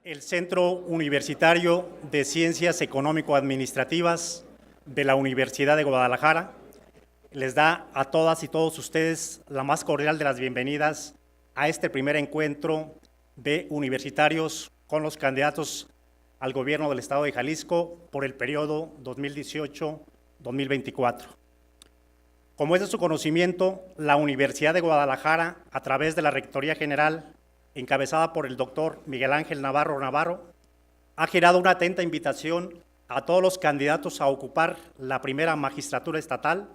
El Centro Universitario de Ciencias Económico-Administrativas de la Universidad de Guadalajara les da a todas y todos ustedes la más cordial de las bienvenidas a este primer encuentro de universitarios con los candidatos al gobierno del Estado de Jalisco por el periodo 2018-2024. Como es de su conocimiento, la Universidad de Guadalajara, a través de la Rectoría General, encabezada por el doctor Miguel Ángel Navarro, ha girado una atenta invitación a todos los candidatos a ocupar la primera magistratura estatal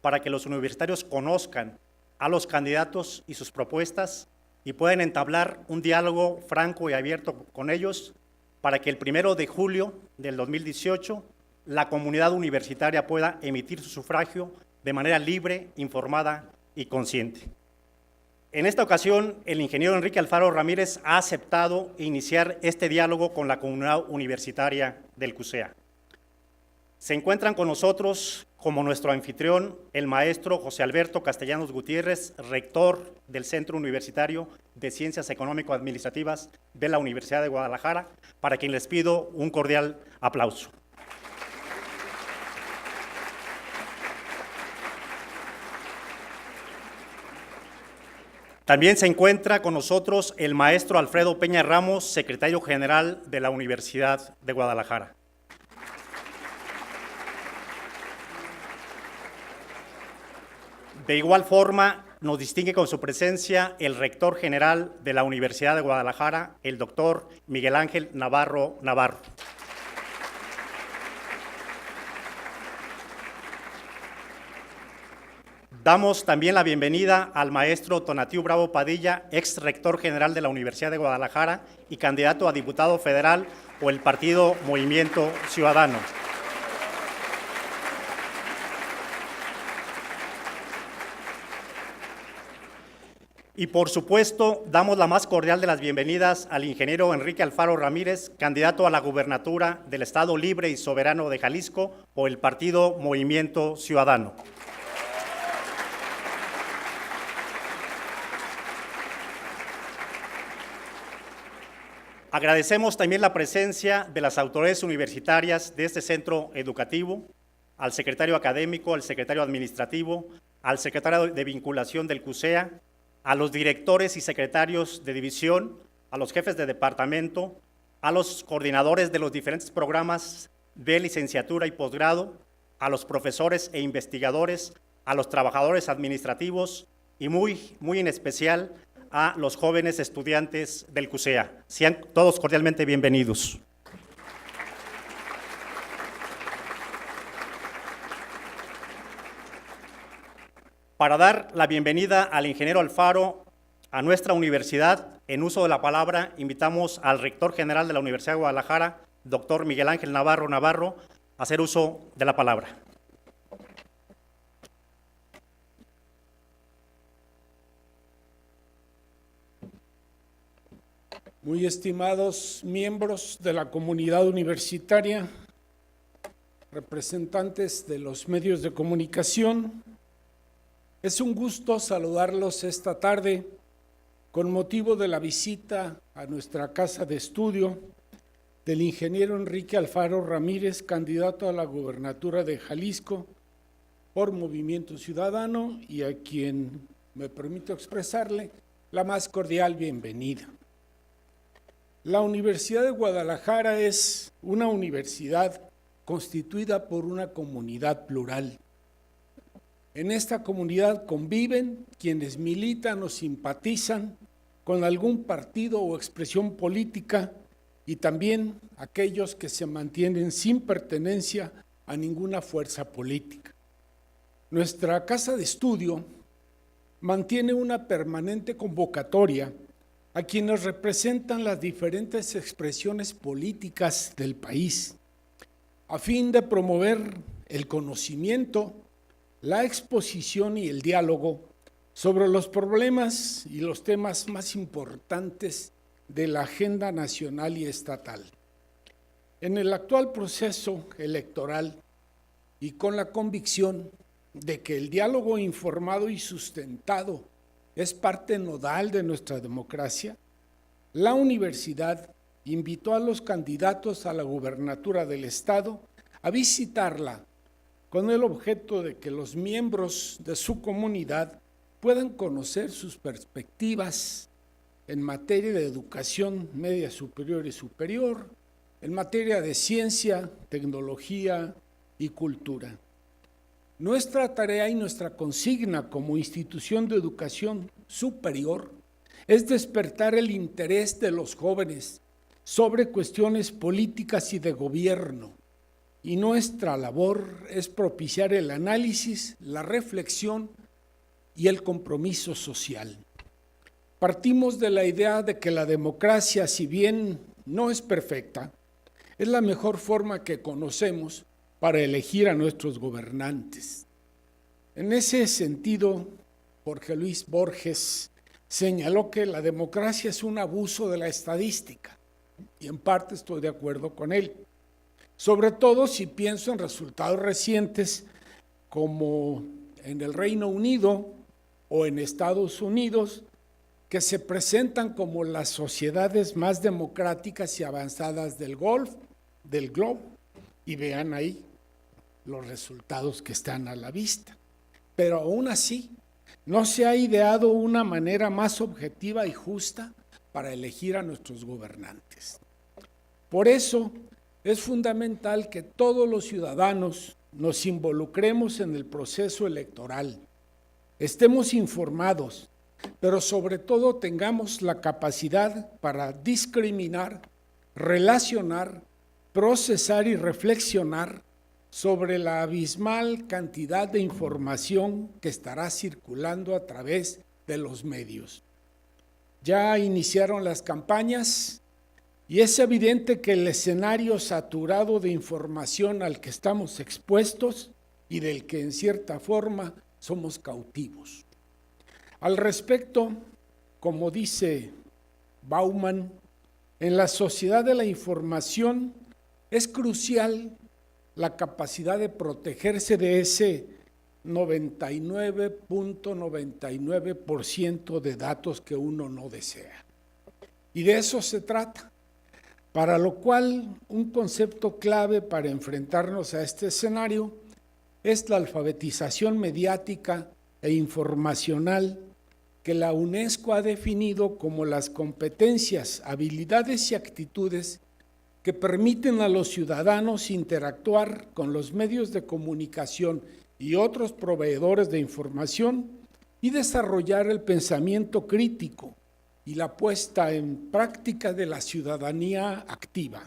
para que los universitarios conozcan a los candidatos y sus propuestas y puedan entablar un diálogo franco y abierto con ellos para que el 1 de julio del 2018 la comunidad universitaria pueda emitir su sufragio de manera libre, informada y consciente. En esta ocasión, el ingeniero Enrique Alfaro Ramírez ha aceptado iniciar este diálogo con la comunidad universitaria del CUSEA. Se encuentran con nosotros como nuestro anfitrión el maestro José Alberto Castellanos Gutiérrez, rector del Centro Universitario de Ciencias Económico-Administrativas de la Universidad de Guadalajara, para quien les pido un cordial aplauso. También se encuentra con nosotros el maestro Alfredo Peña Ramos, secretario general de la Universidad de Guadalajara. De igual forma, nos distingue con su presencia el rector general de la Universidad de Guadalajara, el doctor Miguel Ángel Navarro. Damos también la bienvenida al maestro Tonatiu Bravo Padilla, ex rector general de la Universidad de Guadalajara y candidato a diputado federal por el partido Movimiento Ciudadano. Y por supuesto, damos la más cordial de las bienvenidas al ingeniero Enrique Alfaro Ramírez, candidato a la gubernatura del Estado Libre y Soberano de Jalisco por el partido Movimiento Ciudadano. Agradecemos también la presencia de las autoridades universitarias de este centro educativo, al secretario académico, al secretario administrativo, al secretario de vinculación del CUSEA, a los directores y secretarios de división, a los jefes de departamento, a los coordinadores de los diferentes programas de licenciatura y posgrado, a los profesores e investigadores, a los trabajadores administrativos y muy en especial a los jóvenes estudiantes del CUSEA. Sean todos cordialmente bienvenidos. Para dar la bienvenida al ingeniero Alfaro a nuestra universidad, en uso de la palabra, invitamos al rector general de la Universidad de Guadalajara, doctor Miguel Ángel Navarro, a hacer uso de la palabra. Muy estimados miembros de la comunidad universitaria, representantes de los medios de comunicación, es un gusto saludarlos esta tarde con motivo de la visita a nuestra casa de estudio del ingeniero Enrique Alfaro Ramírez, candidato a la gubernatura de Jalisco por Movimiento Ciudadano, y a quien me permito expresarle la más cordial bienvenida. La Universidad de Guadalajara es una universidad constituida por una comunidad plural. En esta comunidad conviven quienes militan o simpatizan con algún partido o expresión política y también aquellos que se mantienen sin pertenencia a ninguna fuerza política. Nuestra casa de estudio mantiene una permanente convocatoria a quienes representan las diferentes expresiones políticas del país, a fin de promover el conocimiento, la exposición y el diálogo sobre los problemas y los temas más importantes de la agenda nacional y estatal. En el actual proceso electoral y con la convicción de que el diálogo informado y sustentado es parte nodal de nuestra democracia, la universidad invitó a los candidatos a la gubernatura del Estado a visitarla con el objeto de que los miembros de su comunidad puedan conocer sus perspectivas en materia de educación media superior y superior, en materia de ciencia, tecnología y cultura. Nuestra tarea y nuestra consigna como institución de educación superior es despertar el interés de los jóvenes sobre cuestiones políticas y de gobierno, y nuestra labor es propiciar el análisis, la reflexión y el compromiso social. Partimos de la idea de que la democracia, si bien no es perfecta, es la mejor forma que conocemos para elegir a nuestros gobernantes. En ese sentido, Jorge Luis Borges señaló que la democracia es un abuso de la estadística, y en parte estoy de acuerdo con él. Sobre todo si pienso en resultados recientes como en el Reino Unido o en Estados Unidos, que se presentan como las sociedades más democráticas y avanzadas del globo, y vean ahí los resultados que están a la vista. Pero aún así, no se ha ideado una manera más objetiva y justa para elegir a nuestros gobernantes. Por eso, es fundamental que todos los ciudadanos nos involucremos en el proceso electoral, estemos informados, pero sobre todo tengamos la capacidad para discriminar, relacionar, procesar y reflexionar sobre la abismal cantidad de información que estará circulando a través de los medios. Ya iniciaron las campañas y es evidente que el escenario saturado de información al que estamos expuestos y del que en cierta forma somos cautivos. Al respecto, como dice Bauman, en la sociedad de la información es crucial la capacidad de protegerse de ese 99.99% de datos que uno no desea. Y de eso se trata. Para lo cual, un concepto clave para enfrentarnos a este escenario es la alfabetización mediática e informacional que la UNESCO ha definido como las competencias, habilidades y actitudes que permiten a los ciudadanos interactuar con los medios de comunicación y otros proveedores de información y desarrollar el pensamiento crítico y la puesta en práctica de la ciudadanía activa.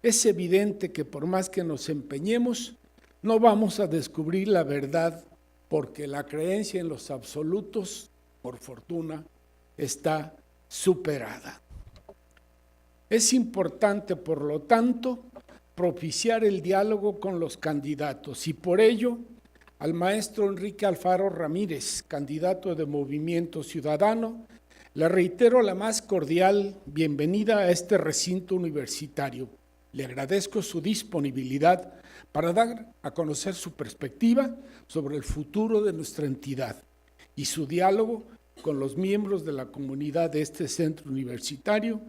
Es evidente que por más que nos empeñemos, no vamos a descubrir la verdad porque la creencia en los absolutos, por fortuna, está superada. Es importante, por lo tanto, propiciar el diálogo con los candidatos y por ello, al maestro Enrique Alfaro Ramírez, candidato de Movimiento Ciudadano, le reitero la más cordial bienvenida a este recinto universitario. Le agradezco su disponibilidad para dar a conocer su perspectiva sobre el futuro de nuestra entidad y su diálogo con los miembros de la comunidad de este centro universitario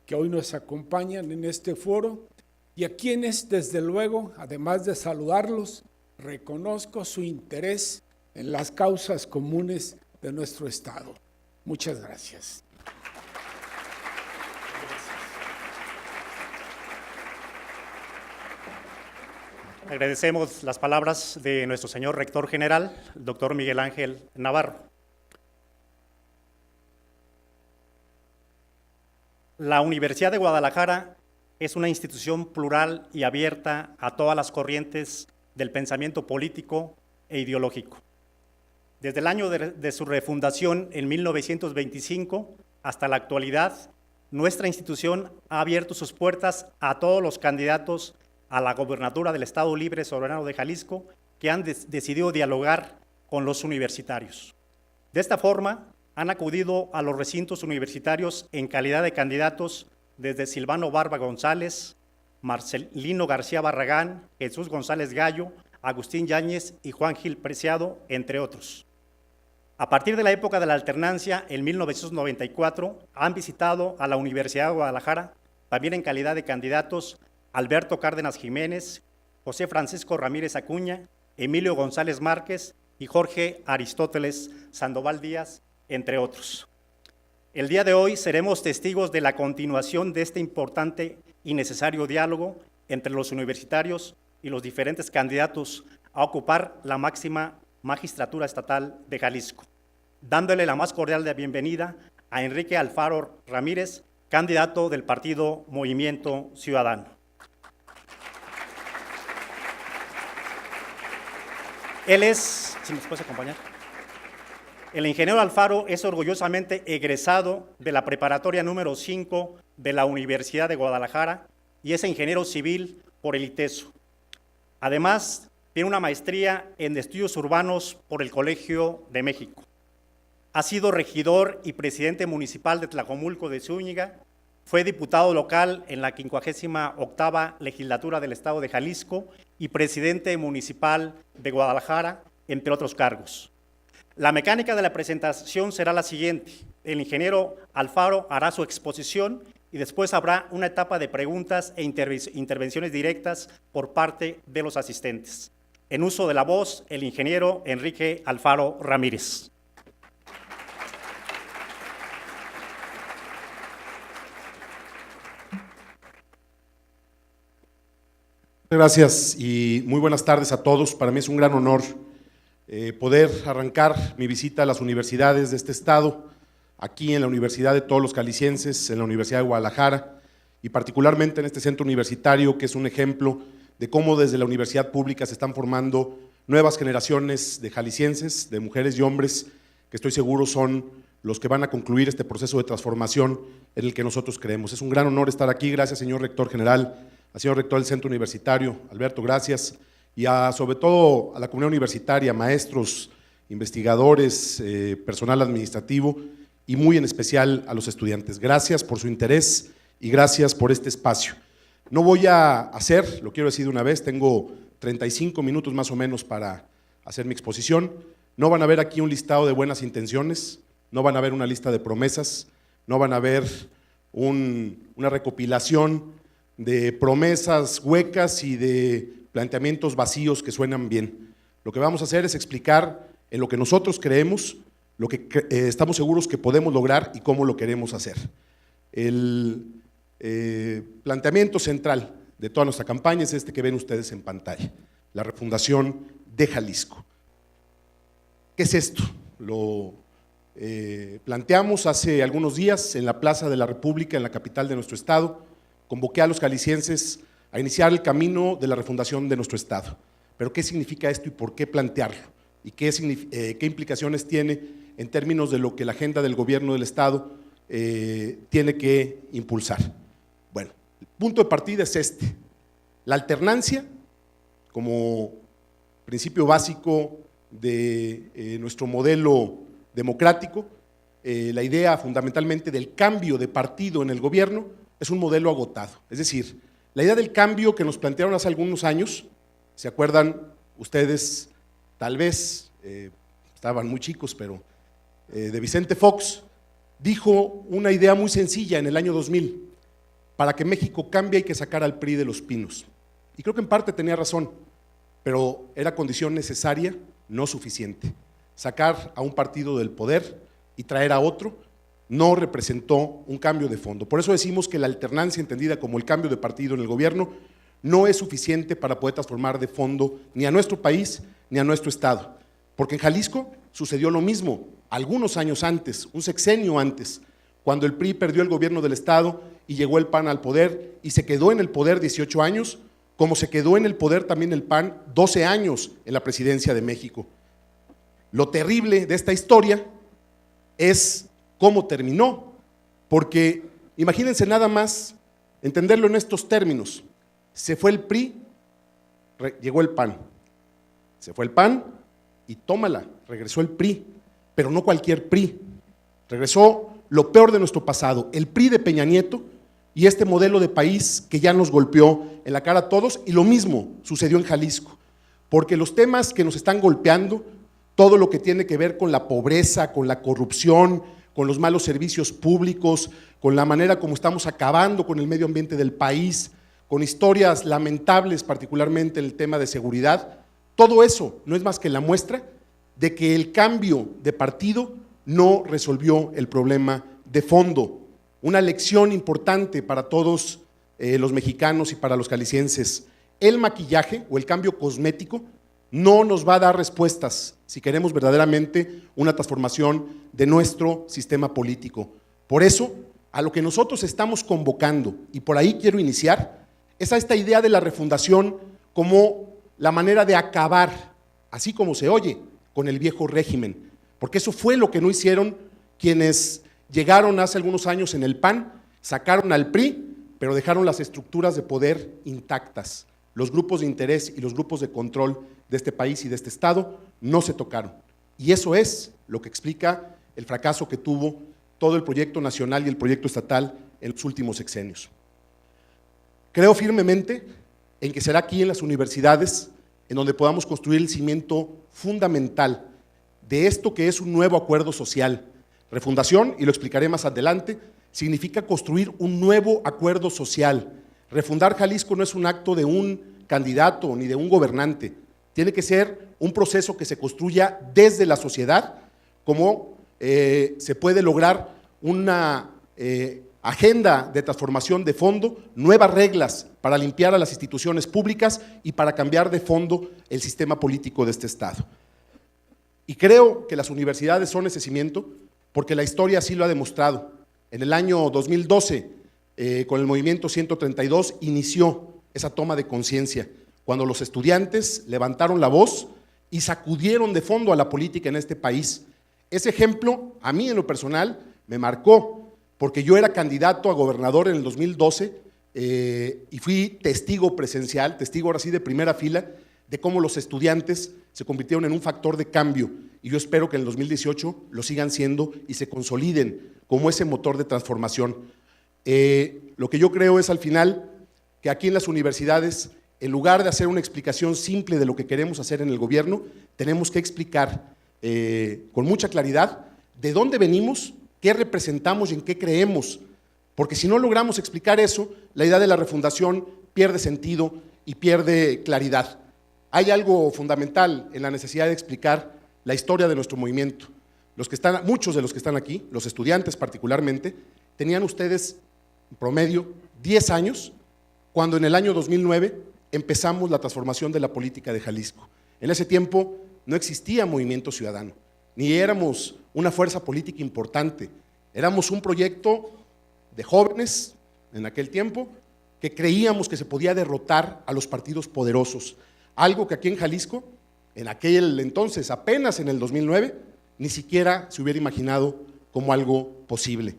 que hoy nos acompañan en este foro y a quienes, desde luego, además de saludarlos, reconozco su interés en las causas comunes de nuestro Estado. Muchas gracias. Agradecemos las palabras de nuestro señor rector general, el doctor Miguel Ángel Navarro. La Universidad de Guadalajara es una institución plural y abierta a todas las corrientes del pensamiento político e ideológico. Desde el año de su refundación en 1925 hasta la actualidad, nuestra institución ha abierto sus puertas a todos los candidatos a la gobernatura del Estado Libre Soberano de Jalisco que han decidido dialogar con los universitarios. De esta forma, han acudido a los recintos universitarios en calidad de candidatos desde Silvano Barba González, Marcelino García Barragán, Jesús González Gallo, Agustín Yáñez y Juan Gil Preciado, entre otros. A partir de la época de la alternancia, en 1994, han visitado a la Universidad de Guadalajara también en calidad de candidatos Alberto Cárdenas Jiménez, José Francisco Ramírez Acuña, Emilio González Márquez y Jorge Aristóteles Sandoval Díaz, entre otros. El día de hoy seremos testigos de la continuación de este importante y necesario diálogo entre los universitarios y los diferentes candidatos a ocupar la máxima magistratura estatal de Jalisco, dándole la más cordial de bienvenida a Enrique Alfaro Ramírez, candidato del partido Movimiento Ciudadano. Él es, si nos puedes acompañar. El ingeniero Alfaro es orgullosamente egresado de la preparatoria número 5 de la Universidad de Guadalajara y es ingeniero civil por el ITESO. Además, tiene una maestría en estudios urbanos por el Colegio de México. Ha sido regidor y presidente municipal de Tlajomulco de Zúñiga, fue diputado local en la 58ª legislatura del Estado de Jalisco y presidente municipal de Guadalajara, entre otros cargos. La mecánica de la presentación será la siguiente. El ingeniero Alfaro hará su exposición y después habrá una etapa de preguntas e intervenciones directas por parte de los asistentes. En uso de la voz, el ingeniero Enrique Alfaro Ramírez. Gracias y muy buenas tardes a todos. Para mí es un gran honor poder arrancar mi visita a las universidades de este estado, aquí en la Universidad de todos los jaliscienses, en la Universidad de Guadalajara y particularmente en este centro universitario que es un ejemplo de cómo desde la universidad pública se están formando nuevas generaciones de jaliscienses, de mujeres y hombres que estoy seguro son los que van a concluir este proceso de transformación en el que nosotros creemos. Es un gran honor estar aquí. Gracias, señor rector general, al señor rector del centro universitario, Alberto, gracias, y sobre todo a la comunidad universitaria, maestros, investigadores, personal administrativo y muy en especial a los estudiantes. Gracias por su interés y gracias por este espacio. No voy a hacer, lo quiero decir de una vez, tengo 35 minutos más o menos para hacer mi exposición. No van a ver aquí un listado de buenas intenciones, no van a ver una lista de promesas, no van a ver una recopilación de promesas huecas y de planteamientos vacíos que suenan bien. Lo que vamos a hacer es explicar en lo que nosotros creemos, lo que estamos seguros que podemos lograr y cómo lo queremos hacer. El planteamiento central de toda nuestra campaña es este que ven ustedes en pantalla, la refundación de Jalisco. ¿Qué es esto? Lo planteamos hace algunos días en la Plaza de la República, en la capital de nuestro estado. Convoqué a los jaliscienses a iniciar el camino de la refundación de nuestro estado. Pero ¿qué significa esto y por qué plantearlo? ¿Y qué implicaciones tiene en términos de lo que la agenda del gobierno del estado tiene que impulsar? Bueno, el punto de partida es este: la alternancia como principio básico de nuestro modelo democrático, la idea fundamentalmente del cambio de partido en el gobierno es un modelo agotado. Es decir, la idea del cambio que nos plantearon hace algunos años, ¿se acuerdan ustedes? Tal vez, estaban muy chicos, pero de Vicente Fox, dijo una idea muy sencilla en el año 2000, para que México cambie hay que sacar al PRI de los pinos. Y creo que en parte tenía razón, pero era condición necesaria, no suficiente. Sacar a un partido del poder y traer a otro no representó un cambio de fondo. Por eso decimos que la alternancia entendida como el cambio de partido en el gobierno no es suficiente para poder transformar de fondo ni a nuestro país ni a nuestro estado. Porque en Jalisco sucedió lo mismo algunos años antes, un sexenio antes, cuando el PRI perdió el gobierno del estado y llegó el PAN al poder y se quedó en el poder 18 años, como se quedó en el poder también el PAN 12 años en la presidencia de México. Lo terrible de esta historia es cómo terminó, porque imagínense nada más entenderlo en estos términos: se fue el PRI, llegó el PAN, se fue el PAN y tómala, regresó el PRI, pero no cualquier PRI, regresó lo peor de nuestro pasado, el PRI de Peña Nieto y este modelo de país que ya nos golpeó en la cara a todos. Y lo mismo sucedió en Jalisco, porque los temas que nos están golpeando, todo lo que tiene que ver con la pobreza, con la corrupción, con los malos servicios públicos, con la manera como estamos acabando con el medio ambiente del país, con historias lamentables, particularmente en el tema de seguridad. Todo eso no es más que la muestra de que el cambio de partido no resolvió el problema de fondo. Una lección importante para todos los mexicanos y para los jaliscienses. El maquillaje o el cambio cosmético no nos va a dar respuestas si queremos verdaderamente una transformación de nuestro sistema político. Por eso, a lo que nosotros estamos convocando, y por ahí quiero iniciar, es a esta idea de la refundación como la manera de acabar, así como se oye, con el viejo régimen, porque eso fue lo que no hicieron quienes llegaron hace algunos años en el PAN, sacaron al PRI, pero dejaron las estructuras de poder intactas. Los grupos de interés y los grupos de control de este país y de este estado no se tocaron. Y eso es lo que explica el fracaso que tuvo todo el proyecto nacional y el proyecto estatal en los últimos sexenios. Creo firmemente en que será aquí en las universidades en donde podamos construir el cimiento fundamental de esto que es un nuevo acuerdo social. Refundación, y lo explicaré más adelante, significa construir un nuevo acuerdo social. Refundar Jalisco no es un acto de un candidato ni de un gobernante, tiene que ser un proceso que se construya desde la sociedad, como se puede lograr una agenda de transformación de fondo, nuevas reglas para limpiar a las instituciones públicas y para cambiar de fondo el sistema político de este estado. Y creo que las universidades son ese cimiento, porque la historia así lo ha demostrado. En el año 2012, con el movimiento 132, inició esa toma de conciencia, cuando los estudiantes levantaron la voz y sacudieron de fondo a la política en este país. Ese ejemplo, a mí en lo personal, me marcó, porque yo era candidato a gobernador en el 2012 y fui testigo presencial, testigo ahora sí de primera fila, de cómo los estudiantes se convirtieron en un factor de cambio, y yo espero que en el 2018 lo sigan siendo y se consoliden como ese motor de transformación. Lo que yo creo es al final que aquí en las universidades, en lugar de hacer una explicación simple de lo que queremos hacer en el gobierno, tenemos que explicar con mucha claridad de dónde venimos, qué representamos y en qué creemos, porque si no logramos explicar eso, la idea de la refundación pierde sentido y pierde claridad. Hay algo fundamental en la necesidad de explicar la historia de nuestro movimiento. Muchos de los que están aquí, los estudiantes particularmente, tenían ustedes en promedio 10 años, cuando en el año 2009 empezamos la transformación de la política de Jalisco. En ese tiempo no existía Movimiento Ciudadano, ni éramos una fuerza política importante, éramos un proyecto de jóvenes en aquel tiempo que creíamos que se podía derrotar a los partidos poderosos, algo que aquí en Jalisco, en aquel entonces, apenas en el 2009, ni siquiera se hubiera imaginado como algo posible.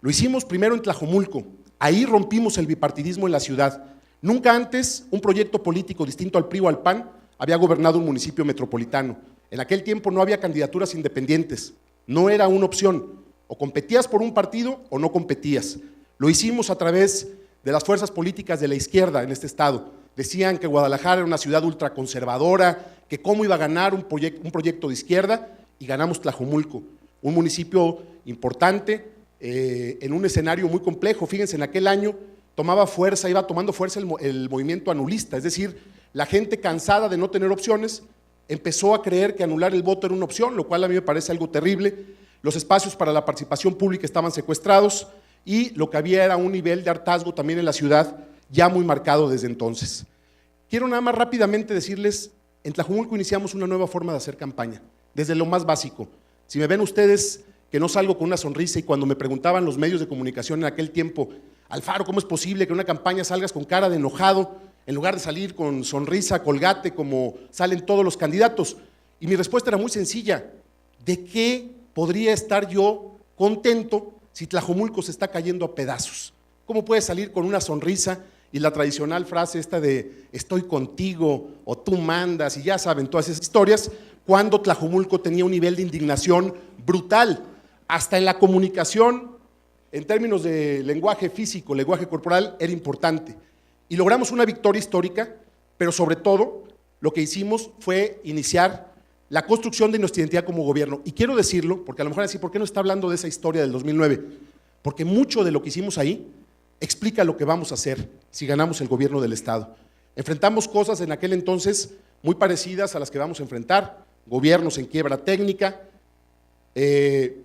Lo hicimos primero en Tlajomulco, ahí rompimos el bipartidismo en la ciudad. Nunca antes un proyecto político distinto al PRI o al PAN había gobernado un municipio metropolitano. En aquel tiempo no había candidaturas independientes, no era una opción, o competías por un partido o no competías. Lo hicimos a través de las fuerzas políticas de la izquierda en este estado. Decían que Guadalajara era una ciudad ultraconservadora, que cómo iba a ganar un proyecto de izquierda, y ganamos Tlajomulco, un municipio importante, en un escenario muy complejo. Fíjense, en aquel año iba tomando fuerza el movimiento anulista, es decir, la gente cansada de no tener opciones, empezó a creer que anular el voto era una opción, lo cual a mí me parece algo terrible. Los espacios para la participación pública estaban secuestrados y lo que había era un nivel de hartazgo también en la ciudad ya muy marcado desde entonces. Quiero nada más rápidamente decirles, en Tlajomulco iniciamos una nueva forma de hacer campaña, desde lo más básico. Si me ven ustedes que no salgo con una sonrisa, y cuando me preguntaban los medios de comunicación en aquel tiempo, Alfaro, ¿cómo es posible que en una campaña salgas con cara de enojado en lugar de salir con sonrisa, colgate, como salen todos los candidatos? Y mi respuesta era muy sencilla: ¿de qué podría estar yo contento si Tlajomulco se está cayendo a pedazos? ¿Cómo puedes salir con una sonrisa y la tradicional frase esta de estoy contigo o tú mandas, y ya saben todas esas historias, cuando Tlajomulco tenía un nivel de indignación brutal, hasta en la comunicación, en términos de lenguaje físico, lenguaje corporal, era importante. Y logramos una victoria histórica, pero sobre todo lo que hicimos fue iniciar la construcción de nuestra identidad como gobierno. Y quiero decirlo, porque a lo mejor así, ¿por qué no está hablando de esa historia del 2009? Porque mucho de lo que hicimos ahí explica lo que vamos a hacer si ganamos el gobierno del Estado. Enfrentamos cosas en aquel entonces muy parecidas a las que vamos a enfrentar, gobiernos en quiebra técnica,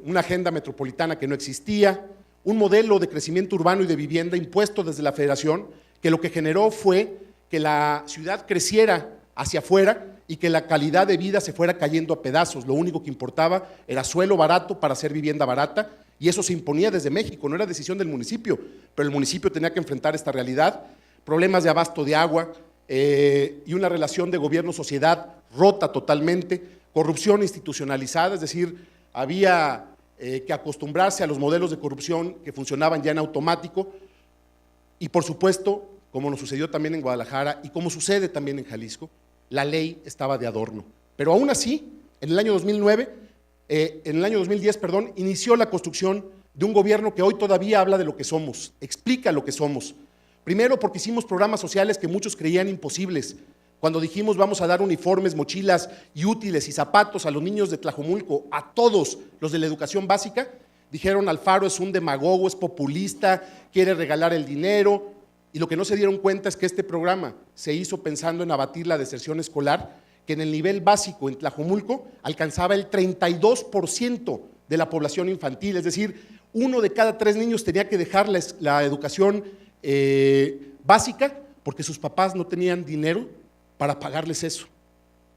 una agenda metropolitana que no existía, un modelo de crecimiento urbano y de vivienda impuesto desde la Federación, que lo que generó fue que la ciudad creciera hacia afuera y que la calidad de vida se fuera cayendo a pedazos. Lo único que importaba era suelo barato para hacer vivienda barata, y eso se imponía desde México, no era decisión del municipio, pero el municipio tenía que enfrentar esta realidad, problemas de abasto de agua y una relación de gobierno-sociedad rota totalmente, corrupción institucionalizada, es decir, había que acostumbrarse a los modelos de corrupción que funcionaban ya en automático, y por supuesto, como nos sucedió también en Guadalajara y como sucede también en Jalisco, la ley estaba de adorno. Pero aún así, en el año 2010, inició la construcción de un gobierno que hoy todavía habla de lo que somos, explica lo que somos. Primero, porque hicimos programas sociales que muchos creían imposibles. Cuando dijimos vamos a dar uniformes, mochilas y útiles y zapatos a los niños de Tlajomulco, a todos los de la educación básica, dijeron Alfaro es un demagogo, es populista, quiere regalar el dinero. Y lo que no se dieron cuenta es que este programa se hizo pensando en abatir la deserción escolar, que en el nivel básico en Tlajomulco alcanzaba el 32% de la población infantil, es decir, 1 de cada 3 niños tenía que dejar la educación básica porque sus papás no tenían dinero para pagarles eso,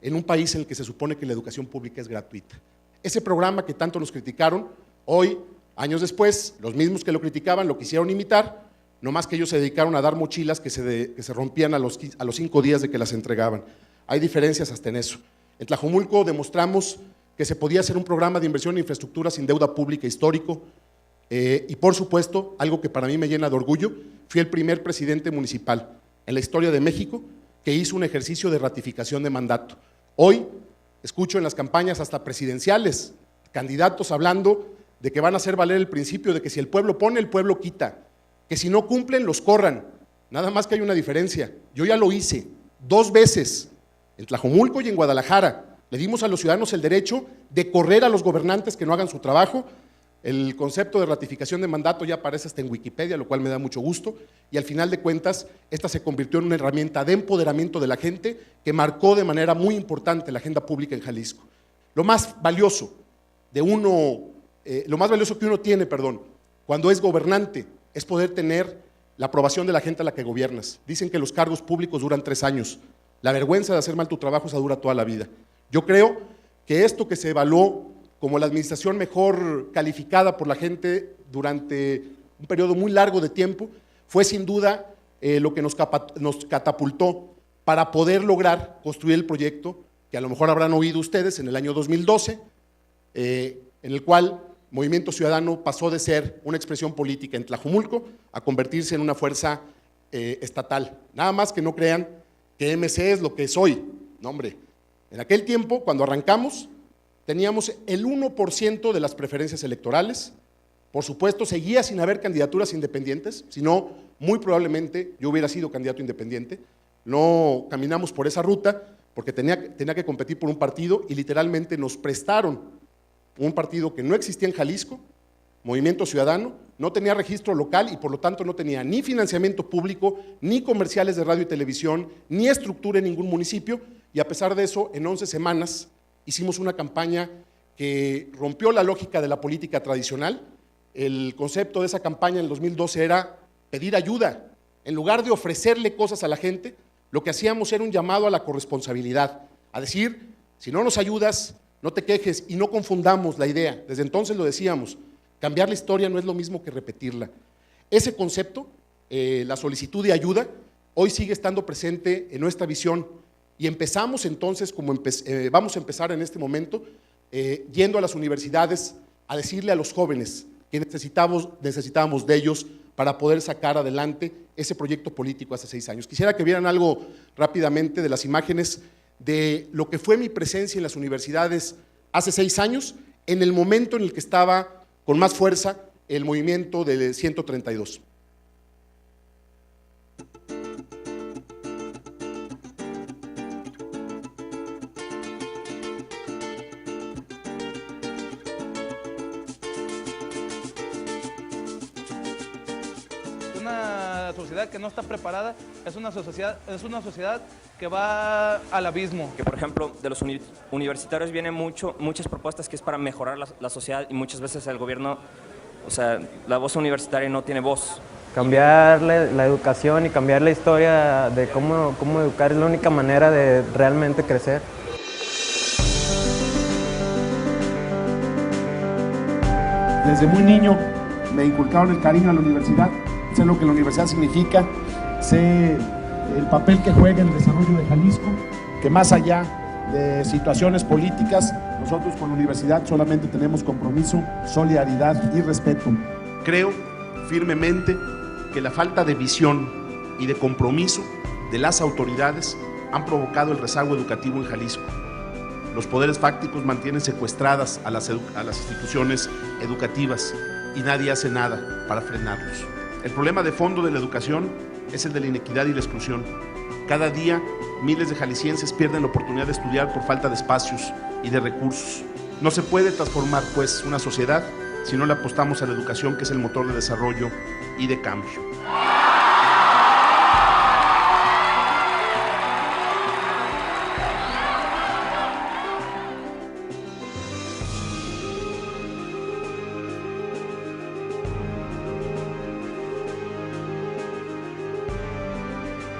en un país en el que se supone que la educación pública es gratuita. Ese programa que tanto nos criticaron, hoy, años después, los mismos que lo criticaban lo quisieron imitar, no más que ellos se dedicaron a dar mochilas que se rompían a los 5 días de que las entregaban. Hay diferencias hasta en eso. En Tlajomulco demostramos que se podía hacer un programa de inversión en infraestructura sin deuda pública histórico, y por supuesto, algo que para mí me llena de orgullo, fui el primer presidente municipal en la historia de México que hizo un ejercicio de ratificación de mandato. Hoy escucho en las campañas hasta presidenciales, candidatos hablando de que van a hacer valer el principio de que si el pueblo pone, el pueblo quita, que si no cumplen, los corran. Nada más que hay una diferencia. Yo ya lo hice 2 veces, en Tlajomulco y en Guadalajara. Le dimos a los ciudadanos el derecho de correr a los gobernantes que no hagan su trabajo. El concepto de ratificación de mandato ya aparece hasta en Wikipedia, lo cual me da mucho gusto, y al final de cuentas, esta se convirtió en una herramienta de empoderamiento de la gente que marcó de manera muy importante la agenda pública en Jalisco. Lo más valioso que uno tiene, cuando es gobernante, es poder tener la aprobación de la gente a la que gobiernas. Dicen que los cargos públicos duran 3 años. La vergüenza de hacer mal tu trabajo, esa dura toda la vida. Yo creo que esto que se evaluó como la administración mejor calificada por la gente durante un periodo muy largo de tiempo, fue sin duda lo que nos catapultó para poder lograr construir el proyecto que a lo mejor habrán oído ustedes en el año 2012, en el cual Movimiento Ciudadano pasó de ser una expresión política en Tlajomulco a convertirse en una fuerza estatal. Nada más que no crean que MC es lo que es hoy. No, hombre, en aquel tiempo, cuando arrancamos, teníamos el 1% de las preferencias electorales. Por supuesto, seguía sin haber candidaturas independientes, sino muy probablemente yo hubiera sido candidato independiente. No caminamos por esa ruta porque tenía que competir por un partido y literalmente nos prestaron un partido que no existía en Jalisco, Movimiento Ciudadano, no tenía registro local y por lo tanto no tenía ni financiamiento público, ni comerciales de radio y televisión, ni estructura en ningún municipio, y a pesar de eso, en 11 semanas hicimos una campaña que rompió la lógica de la política tradicional. El concepto de esa campaña en el 2012 era pedir ayuda. En lugar de ofrecerle cosas a la gente, lo que hacíamos era un llamado a la corresponsabilidad, a decir, si no nos ayudas, no te quejes y no confundamos la idea. Desde entonces lo decíamos, cambiar la historia no es lo mismo que repetirla. Ese concepto, la solicitud de ayuda, hoy sigue estando presente en nuestra visión y empezamos entonces, vamos a empezar en este momento, yendo a las universidades a decirle a los jóvenes que necesitábamos de ellos para poder sacar adelante ese proyecto político hace 6 años. Quisiera que vieran algo rápidamente de las imágenes de lo que fue mi presencia en las universidades hace 6 años, en el momento en el que estaba con más fuerza el movimiento del 132. una sociedad que no está preparada, es una sociedad que va al abismo. Que por ejemplo de los universitarios vienen muchas propuestas que es para mejorar la sociedad y muchas veces el gobierno, o sea, la voz universitaria no tiene voz. Cambiar la educación y cambiar la historia de cómo educar es la única manera de realmente crecer. Desde muy niño me inculcaron el cariño a la universidad, sé lo que la universidad significa, sé el papel que juega en el desarrollo de Jalisco, que más allá de situaciones políticas, nosotros con la universidad solamente tenemos compromiso, solidaridad y respeto. Creo firmemente que la falta de visión y de compromiso de las autoridades han provocado el rezago educativo en Jalisco. Los poderes fácticos mantienen secuestradas a las instituciones educativas y nadie hace nada para frenarlos. El problema de fondo de la educación es el de la inequidad y la exclusión. Cada día miles de jaliscienses pierden la oportunidad de estudiar por falta de espacios y de recursos. No se puede transformar, pues, una sociedad si no le apostamos a la educación, que es el motor de desarrollo y de cambio.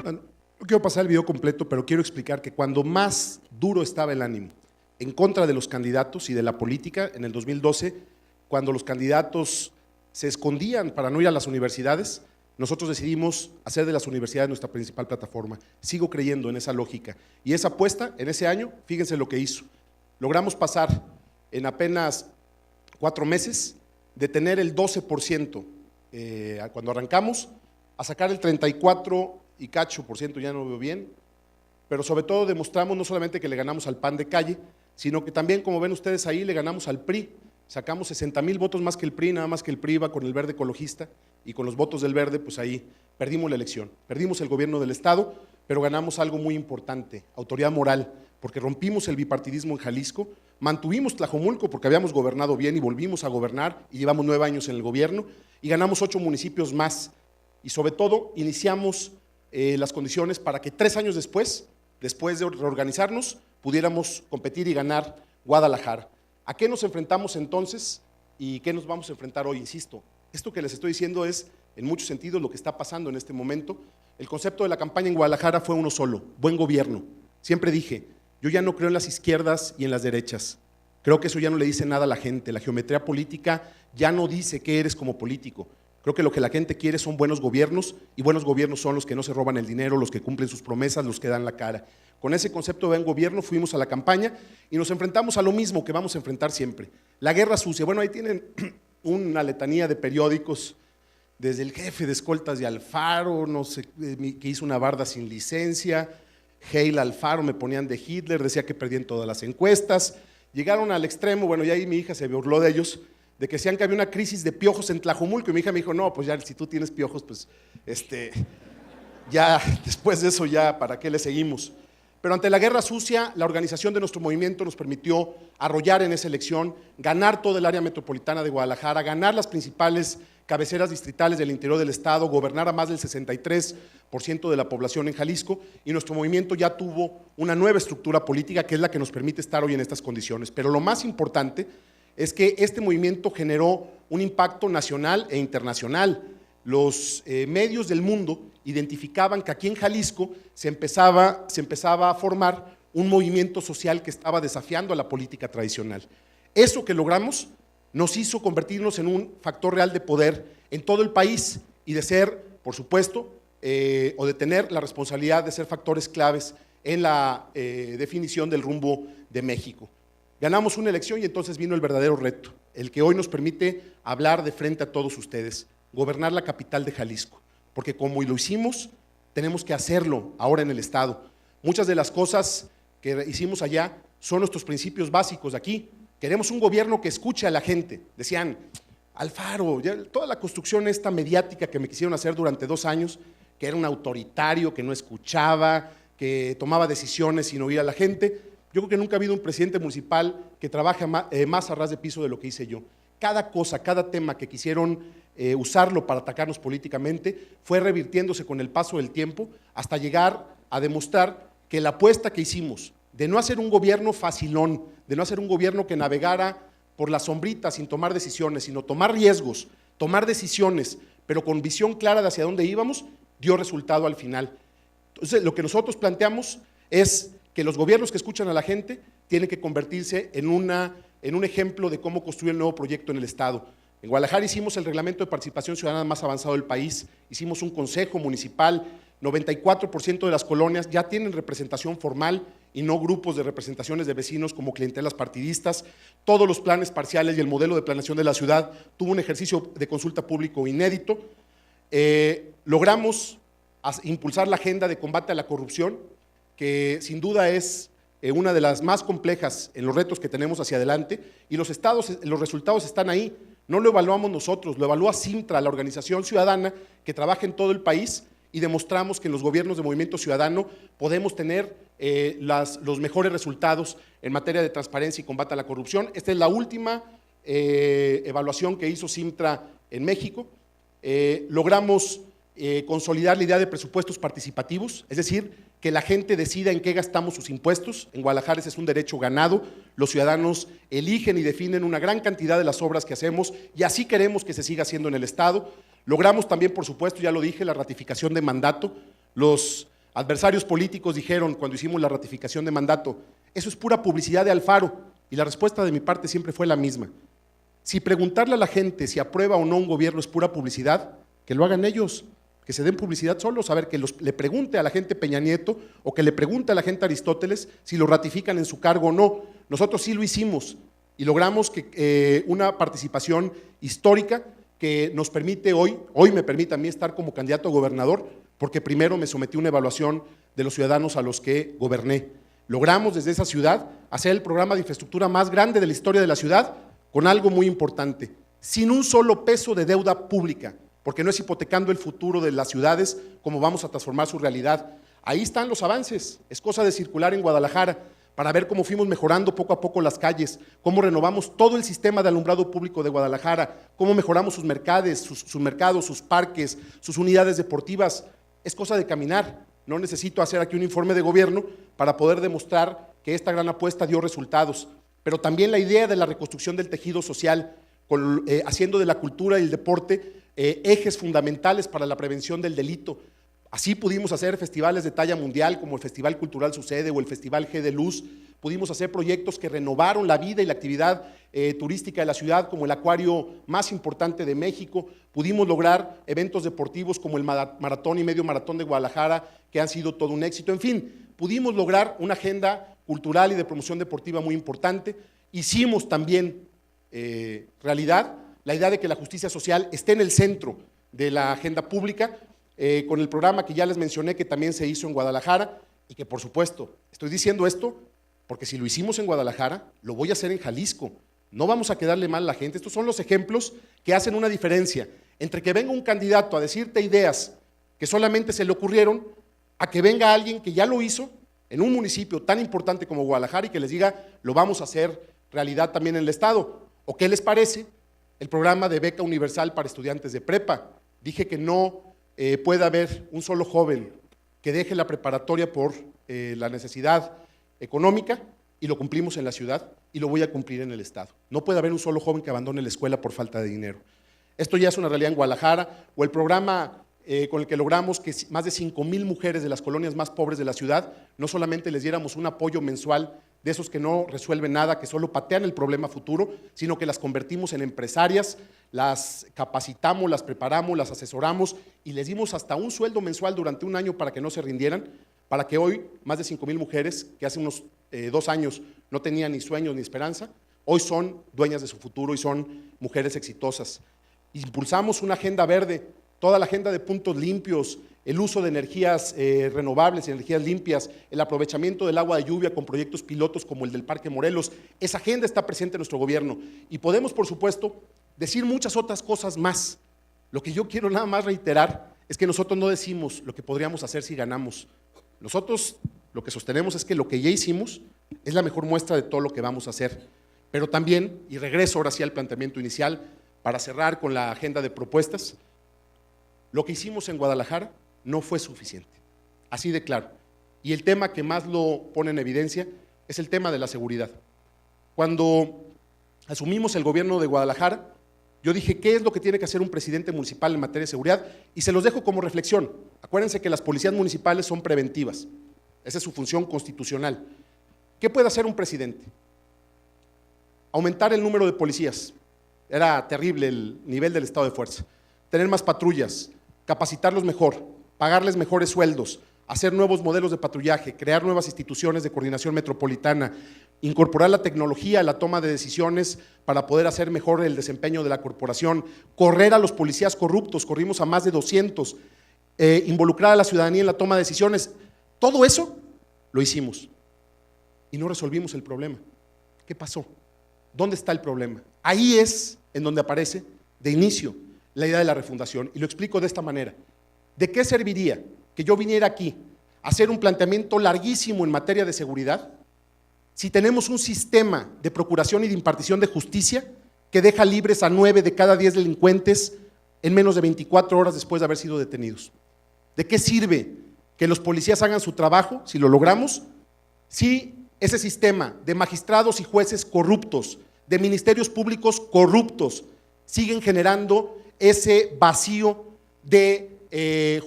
Bueno, no quiero pasar el video completo, pero quiero explicar que cuando más duro estaba el ánimo en contra de los candidatos y de la política, en el 2012, cuando los candidatos se escondían para no ir a las universidades, nosotros decidimos hacer de las universidades nuestra principal plataforma. Sigo creyendo en esa lógica. Y esa apuesta, en ese año, fíjense lo que hizo. Logramos pasar en apenas 4 meses de tener el 12% cuando arrancamos, a sacar el 34 y cacho por ciento, ya no lo veo bien, pero sobre todo demostramos no solamente que le ganamos al PAN de calle, sino que también, como ven ustedes ahí, le ganamos al PRI. Sacamos 60,000 votos más que el PRI, nada más que el PRI iba con el verde ecologista, y con los votos del verde, pues ahí perdimos la elección, perdimos el gobierno del Estado, pero ganamos algo muy importante, autoridad moral, porque rompimos el bipartidismo en Jalisco, mantuvimos Tlajomulco porque habíamos gobernado bien y volvimos a gobernar y llevamos 9 años en el gobierno, y ganamos 8 municipios más, y sobre todo iniciamos las condiciones para que 3 años después de reorganizarnos, pudiéramos competir y ganar Guadalajara. ¿A qué nos enfrentamos entonces y qué nos vamos a enfrentar hoy? Insisto, esto que les estoy diciendo es en muchos sentidos lo que está pasando en este momento. El concepto de la campaña en Guadalajara fue uno solo: buen gobierno. Siempre dije, yo ya no creo en las izquierdas y en las derechas. Creo que eso ya no le dice nada a la gente. La geometría política ya no dice qué eres como político. Creo que lo que la gente quiere son buenos gobiernos, y buenos gobiernos son los que no se roban el dinero, los que cumplen sus promesas, los que dan la cara. Con ese concepto de buen gobierno fuimos a la campaña y nos enfrentamos a lo mismo que vamos a enfrentar siempre: la guerra sucia. Bueno, ahí tienen una letanía de periódicos, desde el jefe de escoltas de Alfaro, no sé, que hizo una barda sin licencia, Heil Alfaro, me ponían de Hitler, decía que perdí en todas las encuestas. Llegaron al extremo, bueno, y ahí mi hija se burló de ellos, de que decían que había una crisis de piojos en Tlajomulco, y mi hija me dijo, no, pues ya, si tú tienes piojos, pues ya después de eso ya, ¿para qué le seguimos? Pero ante la guerra sucia, la organización de nuestro movimiento nos permitió arrollar en esa elección, ganar toda el área metropolitana de Guadalajara, ganar las principales cabeceras distritales del interior del estado, gobernar a más del 63% de la población en Jalisco, y nuestro movimiento ya tuvo una nueva estructura política que es la que nos permite estar hoy en estas condiciones. Pero lo más importante es que este movimiento generó un impacto nacional e internacional. Los medios del mundo identificaban que aquí en Jalisco se empezaba a formar un movimiento social que estaba desafiando a la política tradicional. Eso que logramos nos hizo convertirnos en un factor real de poder en todo el país y de ser, por supuesto, o de tener la responsabilidad de ser factores claves en la definición del rumbo de México. Ganamos una elección y entonces vino el verdadero reto, el que hoy nos permite hablar de frente a todos ustedes: gobernar la capital de Jalisco, porque como lo hicimos, tenemos que hacerlo ahora en el Estado. Muchas de las cosas que hicimos allá son nuestros principios básicos de aquí. Queremos un gobierno que escuche a la gente. Decían, Alfaro, toda la construcción esta mediática que me quisieron hacer durante 2 años, que era un autoritario, que no escuchaba, que tomaba decisiones sin oír a la gente. Yo creo que nunca ha habido un presidente municipal que trabaje más a ras de piso de lo que hice yo. Cada cosa, cada tema que quisieron usarlo para atacarnos políticamente, fue revirtiéndose con el paso del tiempo hasta llegar a demostrar que la apuesta que hicimos de no hacer un gobierno facilón, de no hacer un gobierno que navegara por las sombritas sin tomar decisiones, sino tomar riesgos, tomar decisiones, pero con visión clara de hacia dónde íbamos, dio resultado al final. Entonces, lo que nosotros planteamos es que los gobiernos que escuchan a la gente tienen que convertirse en un ejemplo de cómo construir el nuevo proyecto en el Estado. En Guadalajara hicimos el reglamento de participación ciudadana más avanzado del país, hicimos un consejo municipal, 94% de las colonias ya tienen representación formal y no grupos de representaciones de vecinos como clientelas partidistas. Todos los planes parciales y el modelo de planeación de la ciudad tuvo un ejercicio de consulta público inédito. Logramos impulsar la agenda de combate a la corrupción, que sin duda es una de las más complejas en los retos que tenemos hacia adelante, y los resultados están ahí. No lo evaluamos nosotros, lo evalúa Cintra, la organización ciudadana que trabaja en todo el país, y demostramos que en los gobiernos de Movimiento Ciudadano podemos tener los mejores resultados en materia de transparencia y combate a la corrupción. Esta es la última evaluación que hizo Cintra en México. Logramos consolidar la idea de presupuestos participativos, es decir, que la gente decida en qué gastamos sus impuestos. En Guadalajara ese es un derecho ganado, los ciudadanos eligen y definen una gran cantidad de las obras que hacemos y así queremos que se siga haciendo en el Estado. Logramos también, por supuesto, ya lo dije, la ratificación de mandato. Los adversarios políticos dijeron cuando hicimos la ratificación de mandato, eso es pura publicidad de Alfaro, y la respuesta de mi parte siempre fue la misma. Si preguntarle a la gente si aprueba o no un gobierno es pura publicidad, que lo hagan ellos, que se den publicidad solos, a ver, que le pregunte a la gente Peña Nieto o que le pregunte a la gente Aristóteles si lo ratifican en su cargo o no. Nosotros sí lo hicimos y logramos que una participación histórica que nos permite hoy me permite a mí estar como candidato a gobernador, porque primero me sometí a una evaluación de los ciudadanos a los que goberné. Logramos desde esa ciudad hacer el programa de infraestructura más grande de la historia de la ciudad, con algo muy importante, sin un solo peso de deuda pública, porque no es hipotecando el futuro de las ciudades como vamos a transformar su realidad. Ahí están los avances, es cosa de circular en Guadalajara para ver cómo fuimos mejorando poco a poco las calles, cómo renovamos todo el sistema de alumbrado público de Guadalajara, cómo mejoramos sus mercados, sus parques, sus unidades deportivas. Es cosa de caminar, no necesito hacer aquí un informe de gobierno para poder demostrar que esta gran apuesta dio resultados, pero también la idea de la reconstrucción del tejido social, haciendo de la cultura y el deporte ejes fundamentales para la prevención del delito. Así pudimos hacer festivales de talla mundial como el Festival Cultural Sucede o el Festival G de Luz, pudimos hacer proyectos que renovaron la vida y la actividad turística de la ciudad como el acuario más importante de México, pudimos lograr eventos deportivos como el maratón y medio maratón de Guadalajara que han sido todo un éxito, en fin, pudimos lograr una agenda cultural y de promoción deportiva muy importante. Hicimos también realidad la idea de que la justicia social esté en el centro de la agenda pública, con el programa que ya les mencioné que también se hizo en Guadalajara y que por supuesto, estoy diciendo esto porque si lo hicimos en Guadalajara, lo voy a hacer en Jalisco. No vamos a quedarle mal a la gente. Estos son los ejemplos que hacen una diferencia entre que venga un candidato a decirte ideas que solamente se le ocurrieron, a que venga alguien que ya lo hizo en un municipio tan importante como Guadalajara y que les diga, lo vamos a hacer realidad también en el Estado. ¿O qué les parece el programa de beca universal para estudiantes de prepa? Dije que no puede haber un solo joven que deje la preparatoria por la necesidad económica, y lo cumplimos en la ciudad y lo voy a cumplir en el Estado. No puede haber un solo joven que abandone la escuela por falta de dinero. Esto ya es una realidad en Guadalajara, o el programa con el que logramos que más de 5,000 mujeres de las colonias más pobres de la ciudad, no solamente les diéramos un apoyo mensual de esos que no resuelven nada, que solo patean el problema futuro, sino que las convertimos en empresarias, las capacitamos, las preparamos, las asesoramos y les dimos hasta un sueldo mensual durante un año para que no se rindieran, para que hoy más de 5,000 mujeres que hace unos 2 años no tenían ni sueños ni esperanza, hoy son dueñas de su futuro y son mujeres exitosas. Impulsamos una agenda verde, toda la agenda de puntos limpios, el uso de energías renovables, energías limpias, el aprovechamiento del agua de lluvia con proyectos pilotos como el del Parque Morelos. Esa agenda está presente en nuestro gobierno y podemos, por supuesto, decir muchas otras cosas más. Lo que yo quiero nada más reiterar es que nosotros no decimos lo que podríamos hacer si ganamos. Nosotros lo que sostenemos es que lo que ya hicimos es la mejor muestra de todo lo que vamos a hacer. Pero también, y regreso ahora sí al planteamiento inicial, para cerrar con la agenda de propuestas, lo que hicimos en Guadalajara no fue suficiente, así de claro. Y el tema que más lo pone en evidencia es el tema de la seguridad. Cuando asumimos el gobierno de Guadalajara, yo dije, ¿qué es lo que tiene que hacer un presidente municipal en materia de seguridad? Y se los dejo como reflexión. Acuérdense que las policías municipales son preventivas. Esa es su función constitucional. ¿Qué puede hacer un presidente? Aumentar el número de policías. Era terrible el nivel del estado de fuerza. Tener más patrullas, capacitarlos mejor, pagarles mejores sueldos, hacer nuevos modelos de patrullaje, crear nuevas instituciones de coordinación metropolitana, incorporar la tecnología a la toma de decisiones para poder hacer mejor el desempeño de la corporación, correr a los policías corruptos, corrimos a más de 200, involucrar a la ciudadanía en la toma de decisiones. Todo eso lo hicimos y no resolvimos el problema. ¿Qué pasó? ¿Dónde está el problema? Ahí es en donde aparece de inicio la idea de la refundación, y lo explico de esta manera. ¿De qué serviría que yo viniera aquí a hacer un planteamiento larguísimo en materia de seguridad si tenemos un sistema de procuración y de impartición de justicia que deja libres a 9 de cada 10 delincuentes en menos de 24 horas después de haber sido detenidos? ¿De qué sirve que los policías hagan su trabajo, si lo logramos, si ese sistema de magistrados y jueces corruptos, de ministerios públicos corruptos, siguen generando ese vacío de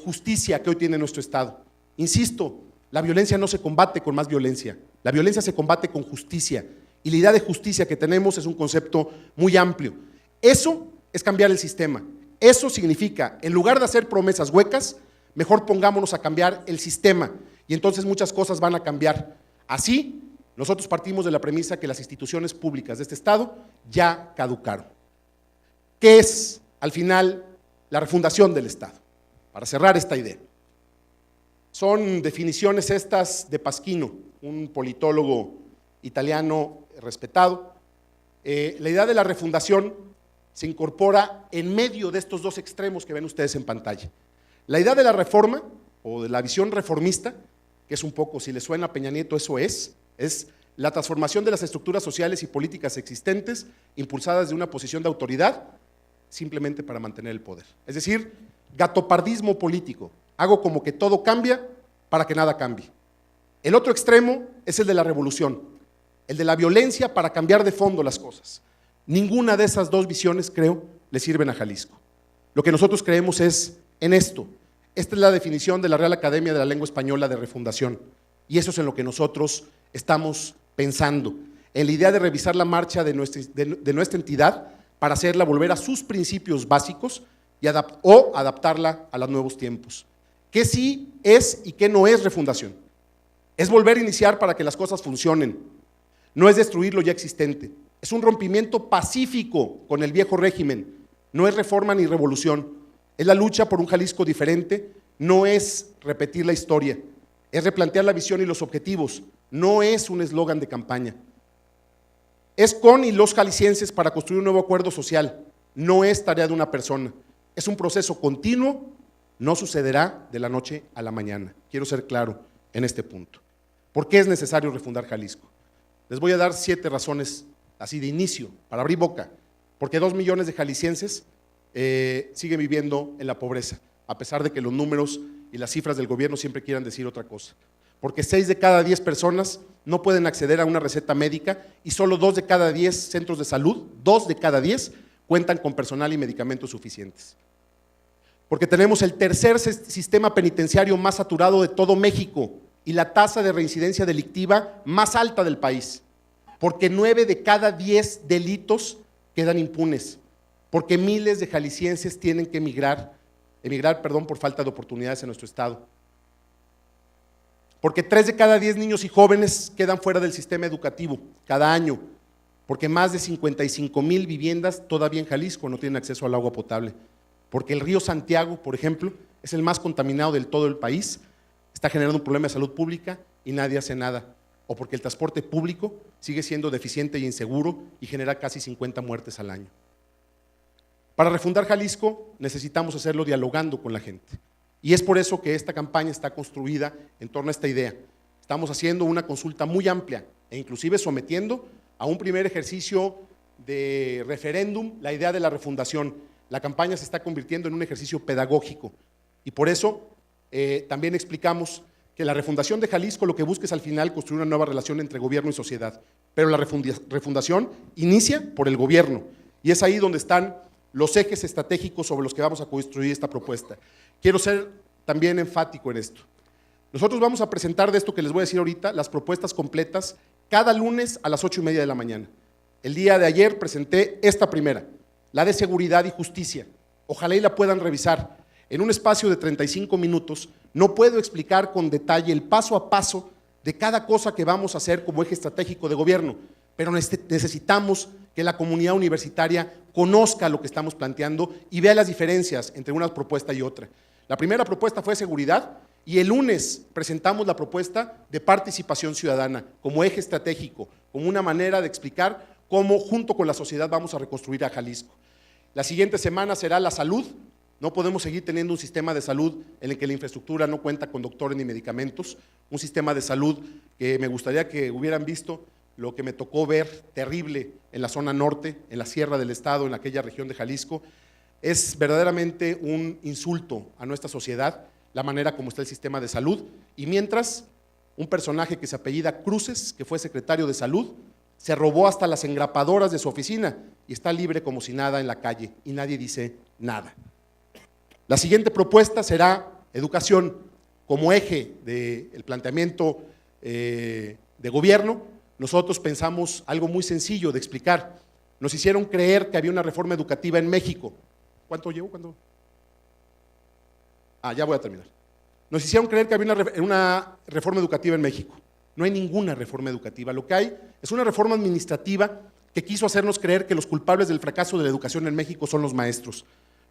justicia que hoy tiene nuestro Estado? Insisto, la violencia no se combate con más violencia, la violencia se combate con justicia, y la idea de justicia que tenemos es un concepto muy amplio. Eso es cambiar el sistema. Eso significa, en lugar de hacer promesas huecas, mejor pongámonos a cambiar el sistema, y entonces muchas cosas van a cambiar. Así, nosotros partimos de la premisa que las instituciones públicas de este Estado ya caducaron. ¿Qué es, al final, la refundación del Estado? Para cerrar esta idea. Son definiciones estas de Pasquino, un politólogo italiano respetado. La idea de la refundación se incorpora en medio de estos dos extremos que ven ustedes en pantalla. La idea de la reforma, o de la visión reformista, que es un poco, si le suena a Peña Nieto, eso es la transformación de las estructuras sociales y políticas existentes, impulsadas de una posición de autoridad, simplemente para mantener el poder. Es decir, gatopardismo político. Hago como que todo cambia para que nada cambie. El otro extremo es el de la revolución, el de la violencia para cambiar de fondo las cosas. Ninguna de esas dos visiones, creo, le sirven a Jalisco. Lo que nosotros creemos es en esto. Esta es la definición de la Real Academia de la Lengua Española de refundación, y eso es en lo que nosotros estamos pensando, en la idea de revisar la marcha de nuestra entidad para hacerla volver a sus principios básicos o adaptarla a los nuevos tiempos. ¿Qué sí es y qué no es refundación? Es volver a iniciar para que las cosas funcionen, no es destruir lo ya existente, es un rompimiento pacífico con el viejo régimen, no es reforma ni revolución, es la lucha por un Jalisco diferente, no es repetir la historia, es replantear la visión y los objetivos, no es un eslogan de campaña. Es con y los jaliscienses para construir un nuevo acuerdo social, no es tarea de una persona, es un proceso continuo, no sucederá de la noche a la mañana. Quiero ser claro en este punto. ¿Por qué es necesario refundar Jalisco? Les voy a dar 7 razones así de inicio, para abrir boca, porque 2 millones de jaliscienses siguen viviendo en la pobreza, a pesar de que los números y las cifras del gobierno siempre quieran decir otra cosa. Porque 6 de cada 10 personas no pueden acceder a una receta médica y solo 2 de cada 10 centros de salud, 2 de cada 10, cuentan con personal y medicamentos suficientes. Porque tenemos el tercer sistema penitenciario más saturado de todo México y la tasa de reincidencia delictiva más alta del país. Porque 9 de cada 10 delitos quedan impunes. Porque miles de jaliscienses tienen que emigrar por falta de oportunidades en nuestro estado. Porque 3 de cada 10 niños y jóvenes quedan fuera del sistema educativo cada año. Porque más de 55,000 viviendas todavía en Jalisco no tienen acceso al agua potable. Porque el río Santiago, por ejemplo, es el más contaminado del todo el país, está generando un problema de salud pública y nadie hace nada. O porque el transporte público sigue siendo deficiente y inseguro y genera casi 50 muertes al año. Para refundar Jalisco necesitamos hacerlo dialogando con la gente. Y es por eso que esta campaña está construida en torno a esta idea. Estamos haciendo una consulta muy amplia e inclusive sometiendo a un primer ejercicio de referéndum la idea de la refundación. La campaña se está convirtiendo en un ejercicio pedagógico y por eso también explicamos que la refundación de Jalisco lo que busca es al final construir una nueva relación entre gobierno y sociedad, pero la refundación inicia por el gobierno y es ahí donde están los ejes estratégicos sobre los que vamos a construir esta propuesta. Quiero ser también enfático en esto. Nosotros vamos a presentar de esto que les voy a decir ahorita, las propuestas completas, cada lunes a las 8:30 de la mañana. El día de ayer presenté esta primera, la de seguridad y justicia. Ojalá y la puedan revisar. En un espacio de 35 minutos no puedo explicar con detalle el paso a paso de cada cosa que vamos a hacer como eje estratégico de gobierno, pero necesitamos que la comunidad universitaria conozca lo que estamos planteando y vea las diferencias entre una propuesta y otra. La primera propuesta fue seguridad y el lunes presentamos la propuesta de participación ciudadana como eje estratégico, como una manera de explicar cómo junto con la sociedad vamos a reconstruir a Jalisco. La siguiente semana será la salud. No podemos seguir teniendo un sistema de salud en el que la infraestructura no cuenta con doctores ni medicamentos, un sistema de salud que me gustaría que hubieran visto lo que me tocó ver terrible en la zona norte, en la sierra del estado, en aquella región de Jalisco. Es verdaderamente un insulto a nuestra sociedad la manera como está el sistema de salud y mientras un personaje que se apellida Cruces, que fue secretario de salud, se robó hasta las engrapadoras de su oficina y está libre como si nada en la calle y nadie dice nada. La siguiente propuesta será educación como eje del planteamiento de gobierno. Nosotros pensamos algo muy sencillo de explicar. Nos hicieron creer que había una reforma educativa en México. ¿Cuánto llevo? Ya voy a terminar. Nos hicieron creer que había una reforma educativa en México. No hay ninguna reforma educativa. Lo que hay es una reforma administrativa que quiso hacernos creer que los culpables del fracaso de la educación en México son los maestros.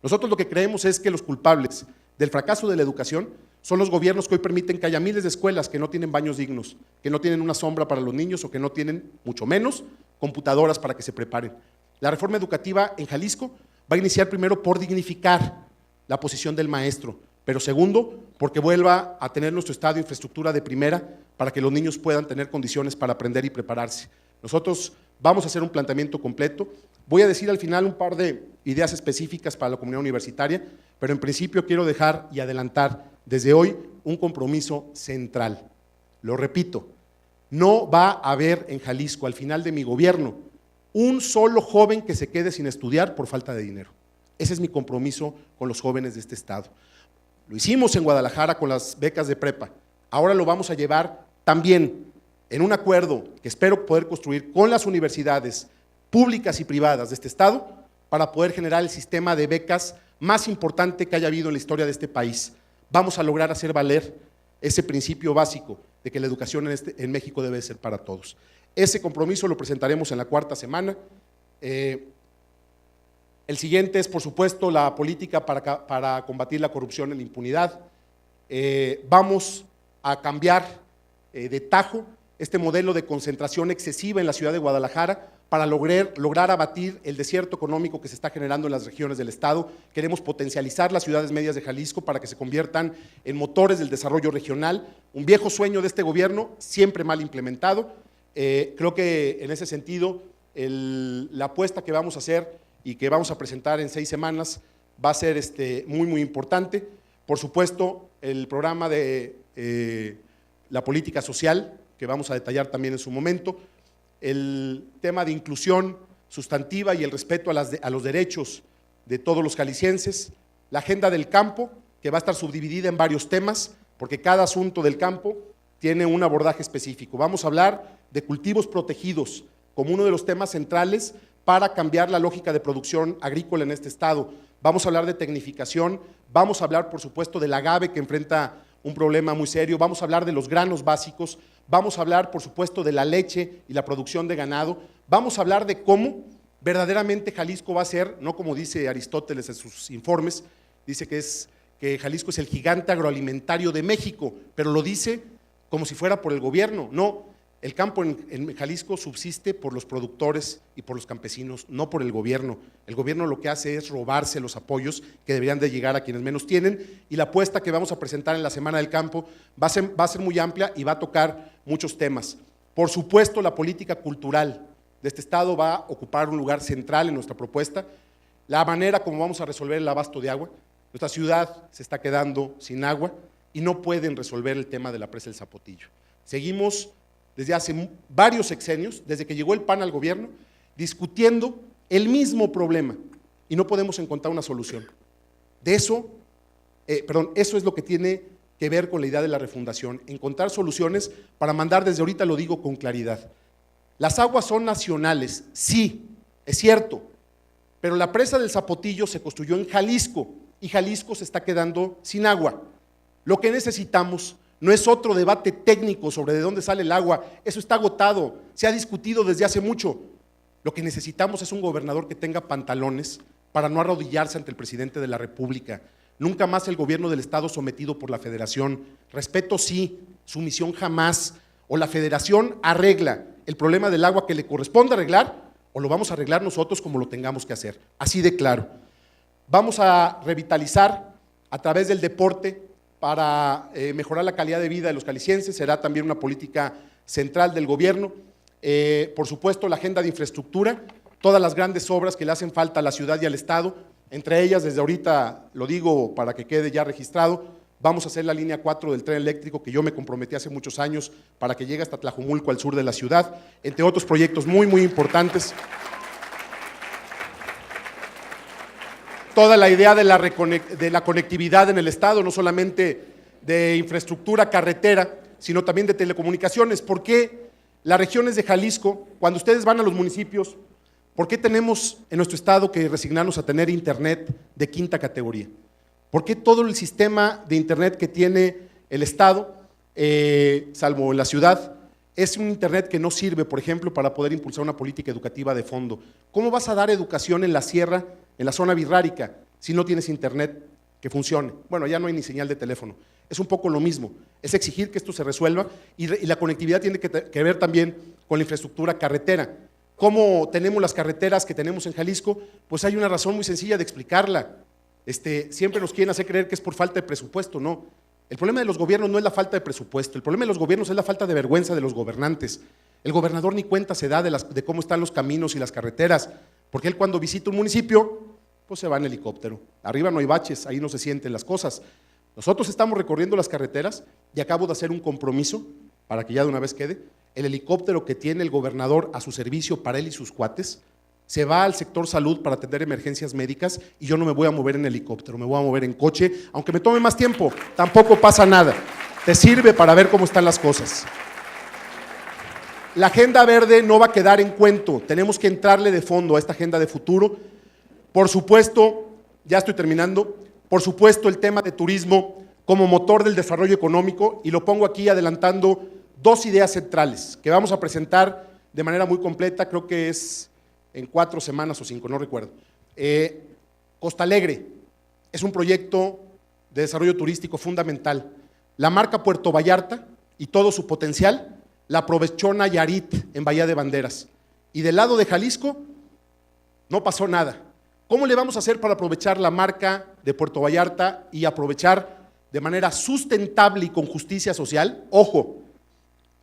Nosotros lo que creemos es que los culpables del fracaso de la educación son los gobiernos que hoy permiten que haya miles de escuelas que no tienen baños dignos, que no tienen una sombra para los niños o que no tienen, mucho menos, computadoras para que se preparen. La reforma educativa en Jalisco va a iniciar primero por dignificar la posición del maestro, pero segundo, porque vuelva a tener nuestro estado de infraestructura de primera para que los niños puedan tener condiciones para aprender y prepararse. Nosotros vamos a hacer un planteamiento completo. Voy a decir al final un par de ideas específicas para la comunidad universitaria, pero en principio quiero dejar y adelantar desde hoy un compromiso central. Lo repito, no va a haber en Jalisco al final de mi gobierno un solo joven que se quede sin estudiar por falta de dinero. Ese es mi compromiso con los jóvenes de este estado. Lo hicimos en Guadalajara con las becas de prepa, ahora lo vamos a llevar también en un acuerdo que espero poder construir con las universidades públicas y privadas de este estado para poder generar el sistema de becas más importante que haya habido en la historia de este país. Vamos a lograr hacer valer ese principio básico de que la educación en México debe ser para todos. Ese compromiso lo presentaremos en la cuarta semana. El siguiente es, por supuesto, la política para combatir la corrupción y la impunidad. Vamos a cambiar de tajo este modelo de concentración excesiva en la ciudad de Guadalajara para lograr abatir el desierto económico que se está generando en las regiones del estado. Queremos potencializar las ciudades medias de Jalisco para que se conviertan en motores del desarrollo regional, un viejo sueño de este gobierno, siempre mal implementado. Creo que en ese sentido la apuesta que vamos a hacer y que vamos a presentar en 6 semanas va a ser muy importante. Por supuesto, el programa de la política social, que vamos a detallar también en su momento, el tema de inclusión sustantiva y el respeto a los derechos de todos los jaliscienses, la agenda del campo, que va a estar subdividida en varios temas, porque cada asunto del campo tiene un abordaje específico. Vamos a hablar de cultivos protegidos como uno de los temas centrales para cambiar la lógica de producción agrícola en este estado. Vamos a hablar de tecnificación, vamos a hablar, por supuesto, del agave que enfrenta un problema muy serio, vamos a hablar de los granos básicos, vamos a hablar, por supuesto, de la leche y la producción de ganado, vamos a hablar de cómo verdaderamente Jalisco va a ser, no como dice Aristóteles en sus informes, dice que Jalisco es el gigante agroalimentario de México, pero lo dice como si fuera por el gobierno. No, el campo en Jalisco subsiste por los productores y por los campesinos, no por el gobierno. El gobierno lo que hace es robarse los apoyos que deberían de llegar a quienes menos tienen, y la apuesta que vamos a presentar en la Semana del Campo va a ser muy amplia y va a tocar muchos temas. Por supuesto, la política cultural de este estado va a ocupar un lugar central en nuestra propuesta. La manera como vamos a resolver el abasto de agua. Nuestra ciudad se está quedando sin agua y no pueden resolver el tema de la presa del Zapotillo. Seguimos desde hace varios sexenios, desde que llegó el PAN al gobierno, discutiendo el mismo problema y no podemos encontrar una solución. Eso es lo que tiene que ver con la idea de la refundación, encontrar soluciones para mandar, desde ahorita lo digo con claridad. Las aguas son nacionales, sí, es cierto, pero la presa del Zapotillo se construyó en Jalisco y Jalisco se está quedando sin agua. Lo que necesitamos no es otro debate técnico sobre de dónde sale el agua, eso está agotado, se ha discutido desde hace mucho. Lo que necesitamos es un gobernador que tenga pantalones para no arrodillarse ante el presidente de la República. Nunca más el gobierno del estado sometido por la federación. Respeto sí, sumisión jamás. O la federación arregla el problema del agua que le corresponde arreglar, o lo vamos a arreglar nosotros como lo tengamos que hacer. Así de claro. Vamos a revitalizar a través del deporte para mejorar la calidad de vida de los calicienses. Será también una política central del gobierno. Por supuesto, la agenda de infraestructura, todas las grandes obras que le hacen falta a la ciudad y al estado. Entre ellas, desde ahorita lo digo para que quede ya registrado, vamos a hacer la línea 4 del tren eléctrico que yo me comprometí hace muchos años para que llegue hasta Tlajumulco, al sur de la ciudad, entre otros proyectos muy, muy importantes. Toda la idea de la conectividad en el estado, no solamente de infraestructura carretera, sino también de telecomunicaciones. ¿Por qué las regiones de Jalisco, cuando ustedes van a los municipios, ¿por qué tenemos en nuestro estado que resignarnos a tener internet de quinta categoría? ¿Por qué todo el sistema de internet que tiene el estado, salvo en la ciudad, es un internet que no sirve, por ejemplo, para poder impulsar una política educativa de fondo? ¿Cómo vas a dar educación en la sierra, en la zona birrárica, si no tienes internet que funcione? Bueno, ya no hay ni señal de teléfono. Es un poco lo mismo, es exigir que esto se resuelva y la conectividad tiene que ver también con la infraestructura carretera. ¿Cómo tenemos las carreteras que tenemos en Jalisco? Pues hay una razón muy sencilla de explicarla. Siempre nos quieren hacer creer que es por falta de presupuesto, no. El problema de los gobiernos no es la falta de presupuesto, el problema de los gobiernos es la falta de vergüenza de los gobernantes. El gobernador ni cuenta se da de cómo están los caminos y las carreteras, porque él cuando visita un municipio, pues se va en helicóptero. Arriba no hay baches, ahí no se sienten las cosas. Nosotros estamos recorriendo las carreteras y acabo de hacer un compromiso, para que ya de una vez quede, el helicóptero que tiene el gobernador a su servicio para él y sus cuates, se va al sector salud para atender emergencias médicas y yo no me voy a mover en helicóptero, me voy a mover en coche, aunque me tome más tiempo, tampoco pasa nada. Te sirve para ver cómo están las cosas. La agenda verde no va a quedar en cuento, tenemos que entrarle de fondo a esta agenda de futuro. Por supuesto, ya estoy terminando, por supuesto el tema de turismo como motor del desarrollo económico, y lo pongo aquí adelantando dos ideas centrales que vamos a presentar de manera muy completa, creo que es en 4 semanas o 5, no recuerdo. Costa Alegre es un proyecto de desarrollo turístico fundamental. La marca Puerto Vallarta y todo su potencial la aprovechó Nayarit en Bahía de Banderas. Y del lado de Jalisco no pasó nada. ¿Cómo le vamos a hacer para aprovechar la marca de Puerto Vallarta y aprovechar de manera sustentable y con justicia social? Ojo,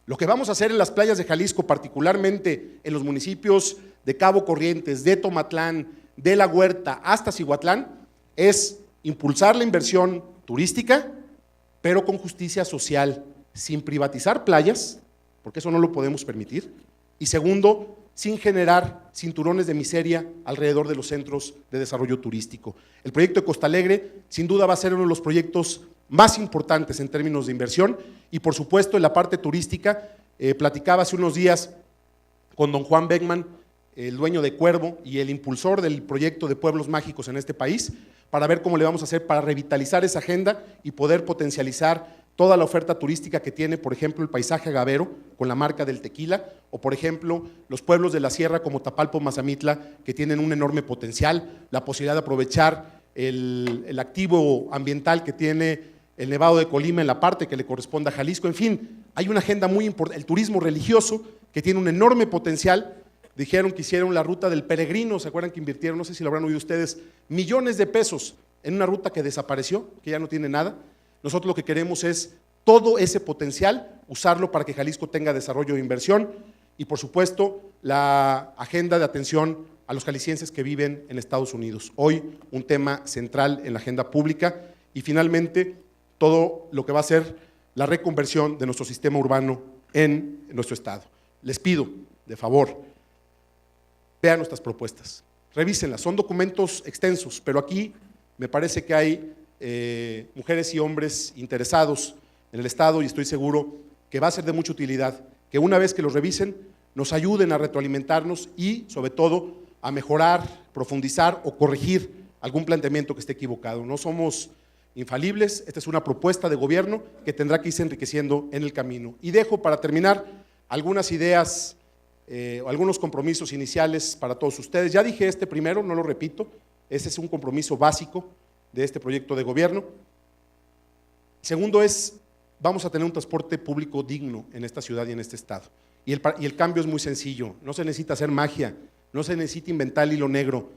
lo que vamos a hacer en las playas de Jalisco, particularmente en los municipios de Cabo Corrientes, de Tomatlán, de La Huerta hasta Cihuatlán, es impulsar la inversión turística, pero con justicia social, sin privatizar playas, porque eso no lo podemos permitir, y segundo, sin generar cinturones de miseria alrededor de los centros de desarrollo turístico. El proyecto de Costa Alegre sin duda va a ser uno de los proyectos más importantes en términos de inversión y por supuesto en la parte turística, platicaba hace unos días con don Juan Beckman, el dueño de Cuervo y el impulsor del proyecto de pueblos mágicos en este país, para ver cómo le vamos a hacer para revitalizar esa agenda y poder potencializar toda la oferta turística que tiene, por ejemplo, el paisaje agavero con la marca del tequila, o por ejemplo, los pueblos de la sierra como Tapalpo, Mazamitla, que tienen un enorme potencial, la posibilidad de aprovechar el activo ambiental que tiene el Nevado de Colima en la parte que le corresponde a Jalisco. En fin, hay una agenda muy importante, el turismo religioso, que tiene un enorme potencial. Dijeron que hicieron la ruta del peregrino, ¿se acuerdan que invirtieron, no sé si lo habrán oído ustedes, millones de pesos en una ruta que desapareció, que ya no tiene nada? Nosotros lo que queremos es todo ese potencial, usarlo para que Jalisco tenga desarrollo de inversión. y por supuesto la agenda de atención a los jaliscienses que viven en Estados Unidos. Hoy un tema central en la agenda pública y finalmente todo lo que va a ser la reconversión de nuestro sistema urbano en nuestro estado. Les pido, de favor, vean nuestras propuestas, revísenlas, son documentos extensos, pero aquí me parece que hay mujeres y hombres interesados en el estado y estoy seguro que va a ser de mucha utilidad, que una vez que los revisen nos ayuden a retroalimentarnos y sobre todo a mejorar, profundizar o corregir algún planteamiento que esté equivocado. No somos infalibles, esta es una propuesta de gobierno que tendrá que irse enriqueciendo en el camino. Y dejo para terminar algunas ideas, algunos compromisos iniciales para todos ustedes. Ya dije este primero, no lo repito, ese es un compromiso básico de este proyecto de gobierno. Segundo es, vamos a tener un transporte público digno en esta ciudad y en este estado. Y el cambio es muy sencillo, no se necesita hacer magia, no se necesita inventar el hilo negro.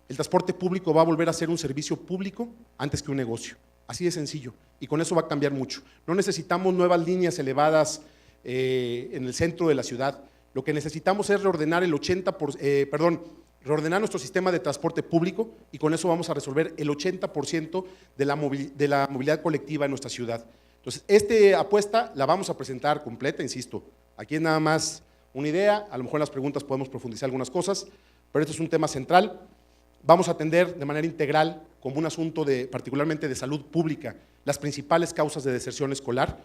El transporte público va a volver a ser un servicio público antes que un negocio, así de sencillo, y con eso va a cambiar mucho. No necesitamos nuevas líneas elevadas en el centro de la ciudad, lo que necesitamos es reordenar reordenar nuestro sistema de transporte público y con eso vamos a resolver el 80% de la movilidad colectiva en nuestra ciudad. Entonces, esta apuesta la vamos a presentar completa, insisto, aquí es nada más una idea, a lo mejor en las preguntas podemos profundizar algunas cosas, pero este es un tema central. Vamos a atender de manera integral, como un asunto particularmente de salud pública, las principales causas de deserción escolar,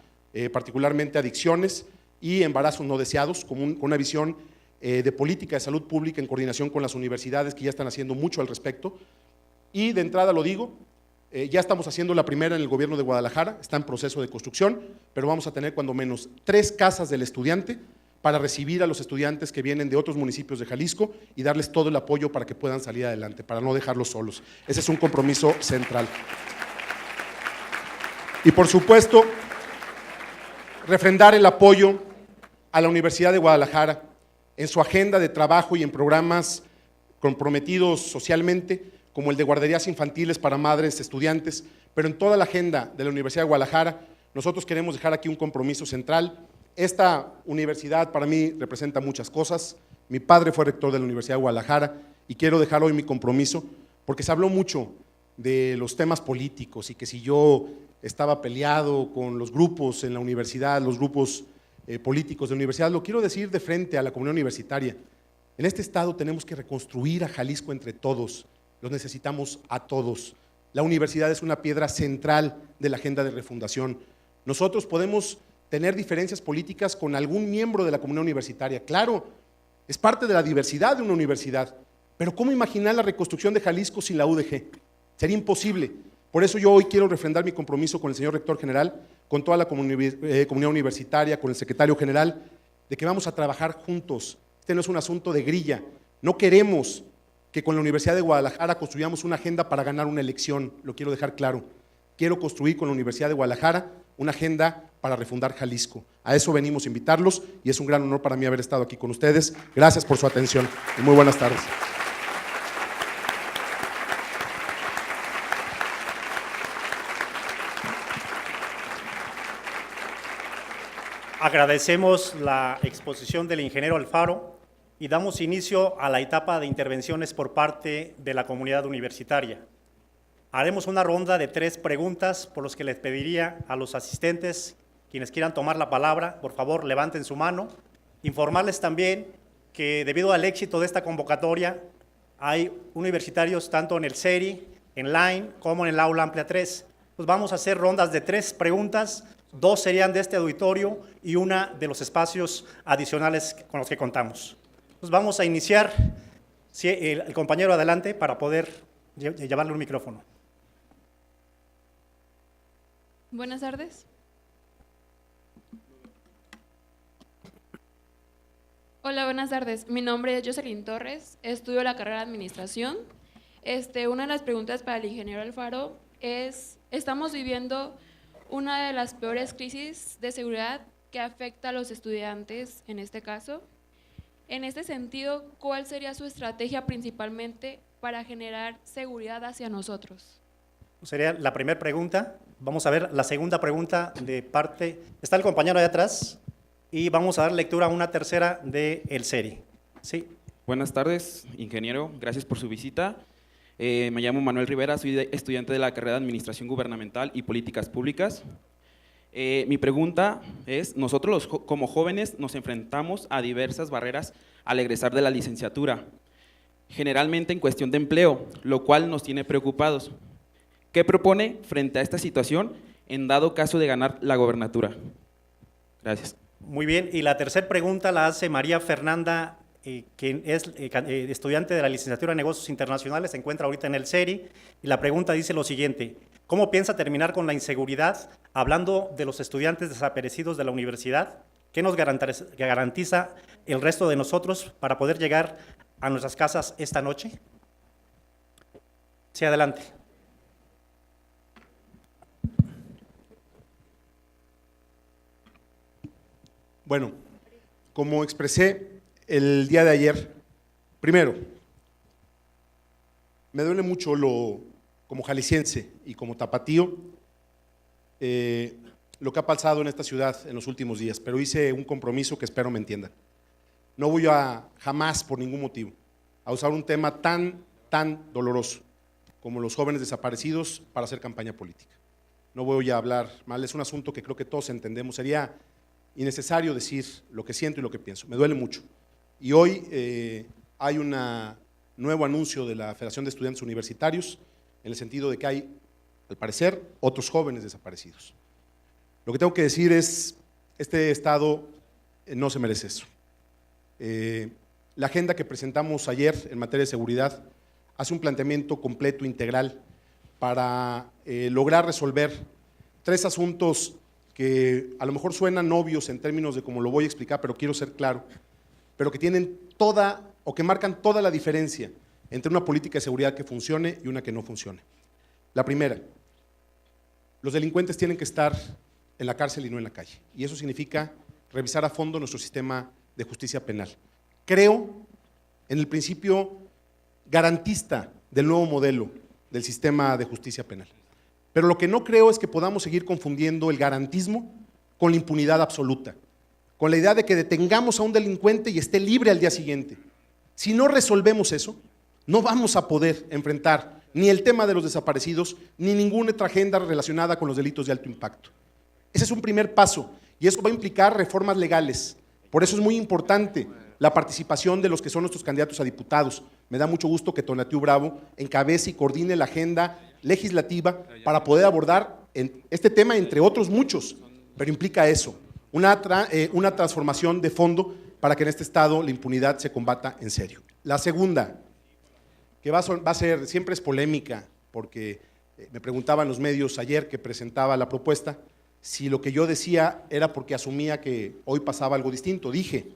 particularmente adicciones y embarazos no deseados, con una visión de política de salud pública en coordinación con las universidades que ya están haciendo mucho al respecto. Y de entrada lo digo, ya estamos haciendo la primera en el gobierno de Guadalajara, está en proceso de construcción, pero vamos a tener cuando menos 3 casas del estudiante para recibir a los estudiantes que vienen de otros municipios de Jalisco y darles todo el apoyo para que puedan salir adelante, para no dejarlos solos. Ese es un compromiso central. Y por supuesto, refrendar el apoyo a la Universidad de Guadalajara en su agenda de trabajo y en programas comprometidos socialmente, como el de guarderías infantiles para madres estudiantes, pero en toda la agenda de la Universidad de Guadalajara, nosotros queremos dejar aquí un compromiso central. Esta universidad para mí representa muchas cosas. Mi padre fue rector de la Universidad de Guadalajara y quiero dejar hoy mi compromiso, porque se habló mucho de los temas políticos y que si yo estaba peleado con los grupos en la universidad, los grupos políticos de la universidad, lo quiero decir de frente a la comunidad universitaria. En este estado tenemos que reconstruir a Jalisco entre todos, los necesitamos a todos. La universidad es una piedra central de la agenda de refundación. Nosotros podemos tener diferencias políticas con algún miembro de la comunidad universitaria, claro, es parte de la diversidad de una universidad, pero ¿cómo imaginar la reconstrucción de Jalisco sin la UDG? Sería imposible. Por eso yo hoy quiero refrendar mi compromiso con el señor rector general, con toda la comunidad universitaria, con el secretario general, de que vamos a trabajar juntos. Este no es un asunto de grilla. No queremos que con la Universidad de Guadalajara construyamos una agenda para ganar una elección, lo quiero dejar claro. Quiero construir con la Universidad de Guadalajara una agenda para refundar Jalisco. A eso venimos a invitarlos y es un gran honor para mí haber estado aquí con ustedes. Gracias por su atención y muy buenas tardes. Agradecemos la exposición del ingeniero Alfaro y damos inicio a la etapa de intervenciones por parte de la comunidad universitaria. Haremos una ronda de 3 preguntas por los que les pediría a los asistentes, quienes quieran tomar la palabra, por favor levanten su mano. Informarles también que debido al éxito de esta convocatoria hay universitarios tanto en el CERI, en LINE, como en el Aula Amplia 3. Pues vamos a hacer rondas de 3 preguntas, 2 serían de este auditorio y una de los espacios adicionales con los que contamos. Pues vamos a iniciar, el compañero adelante para poder llevarle un micrófono. Buenas tardes. Hola, buenas tardes. Mi nombre es Jocelyn Torres, estudio la carrera de Administración. Una de las preguntas para el ingeniero Alfaro es, estamos viviendo una de las peores crisis de seguridad que afecta a los estudiantes en este caso. En este sentido, ¿cuál sería su estrategia principalmente para generar seguridad hacia nosotros? Sería la primera pregunta. Vamos a ver la segunda pregunta de parte. ¿Está el compañero de atrás? y vamos a dar lectura a una tercera de el SERI. Sí. Buenas tardes, ingeniero. Gracias por su visita. Me llamo Manuel Rivera, soy estudiante de la carrera de Administración Gubernamental y Políticas Públicas. Mi pregunta es, nosotros como jóvenes nos enfrentamos a diversas barreras al egresar de la licenciatura, generalmente en cuestión de empleo, lo cual nos tiene preocupados. ¿Qué propone frente a esta situación en dado caso de ganar la gobernatura? Gracias. Muy bien, y la tercera pregunta la hace María Fernanda, quien es estudiante de la licenciatura en Negocios Internacionales, se encuentra ahorita en el SERI, y la pregunta dice lo siguiente: ¿cómo piensa terminar con la inseguridad, hablando de los estudiantes desaparecidos de la universidad? ¿Qué nos garantiza el resto de nosotros para poder llegar a nuestras casas esta noche? Sí, adelante. Bueno, como expresé el día de ayer, primero, me duele mucho como jalisciense y como tapatío lo que ha pasado en esta ciudad en los últimos días, pero hice un compromiso que espero me entiendan. No voy a jamás, por ningún motivo, a usar un tema tan doloroso como los jóvenes desaparecidos para hacer campaña política. No voy a hablar mal, es un asunto que creo que todos entendemos, sería innecesario decir lo que siento y lo que pienso, me duele mucho. Y hoy hay un nuevo anuncio de la Federación de Estudiantes Universitarios, en el sentido de que hay, al parecer, otros jóvenes desaparecidos. Lo que tengo que decir es, este Estado no se merece eso. La agenda que presentamos ayer en materia de seguridad hace un planteamiento completo, integral, para lograr resolver 3 asuntos que a lo mejor suenan obvios en términos de cómo lo voy a explicar, pero quiero ser claro, pero que tienen toda, o que marcan toda la diferencia entre una política de seguridad que funcione y una que no funcione. La primera, los delincuentes tienen que estar en la cárcel y no en la calle, y eso significa revisar a fondo nuestro sistema de justicia penal. Creo en el principio garantista del nuevo modelo del sistema de justicia penal, pero lo que no creo es que podamos seguir confundiendo el garantismo con la impunidad absoluta, con la idea de que detengamos a un delincuente y esté libre al día siguiente. Si no resolvemos eso, no vamos a poder enfrentar ni el tema de los desaparecidos, ni ninguna otra agenda relacionada con los delitos de alto impacto. Ese es un primer paso, y eso va a implicar reformas legales. Por eso es muy importante la participación de los que son nuestros candidatos a diputados. Me da mucho gusto que Tonatiuh Bravo encabece y coordine la agenda legislativa para poder abordar este tema, entre otros muchos, pero implica eso, una transformación de fondo para que en este Estado la impunidad se combata en serio. La segunda, que va a ser, siempre es polémica, porque me preguntaban los medios ayer que presentaba la propuesta, si lo que yo decía era porque asumía que hoy pasaba algo distinto. Dije,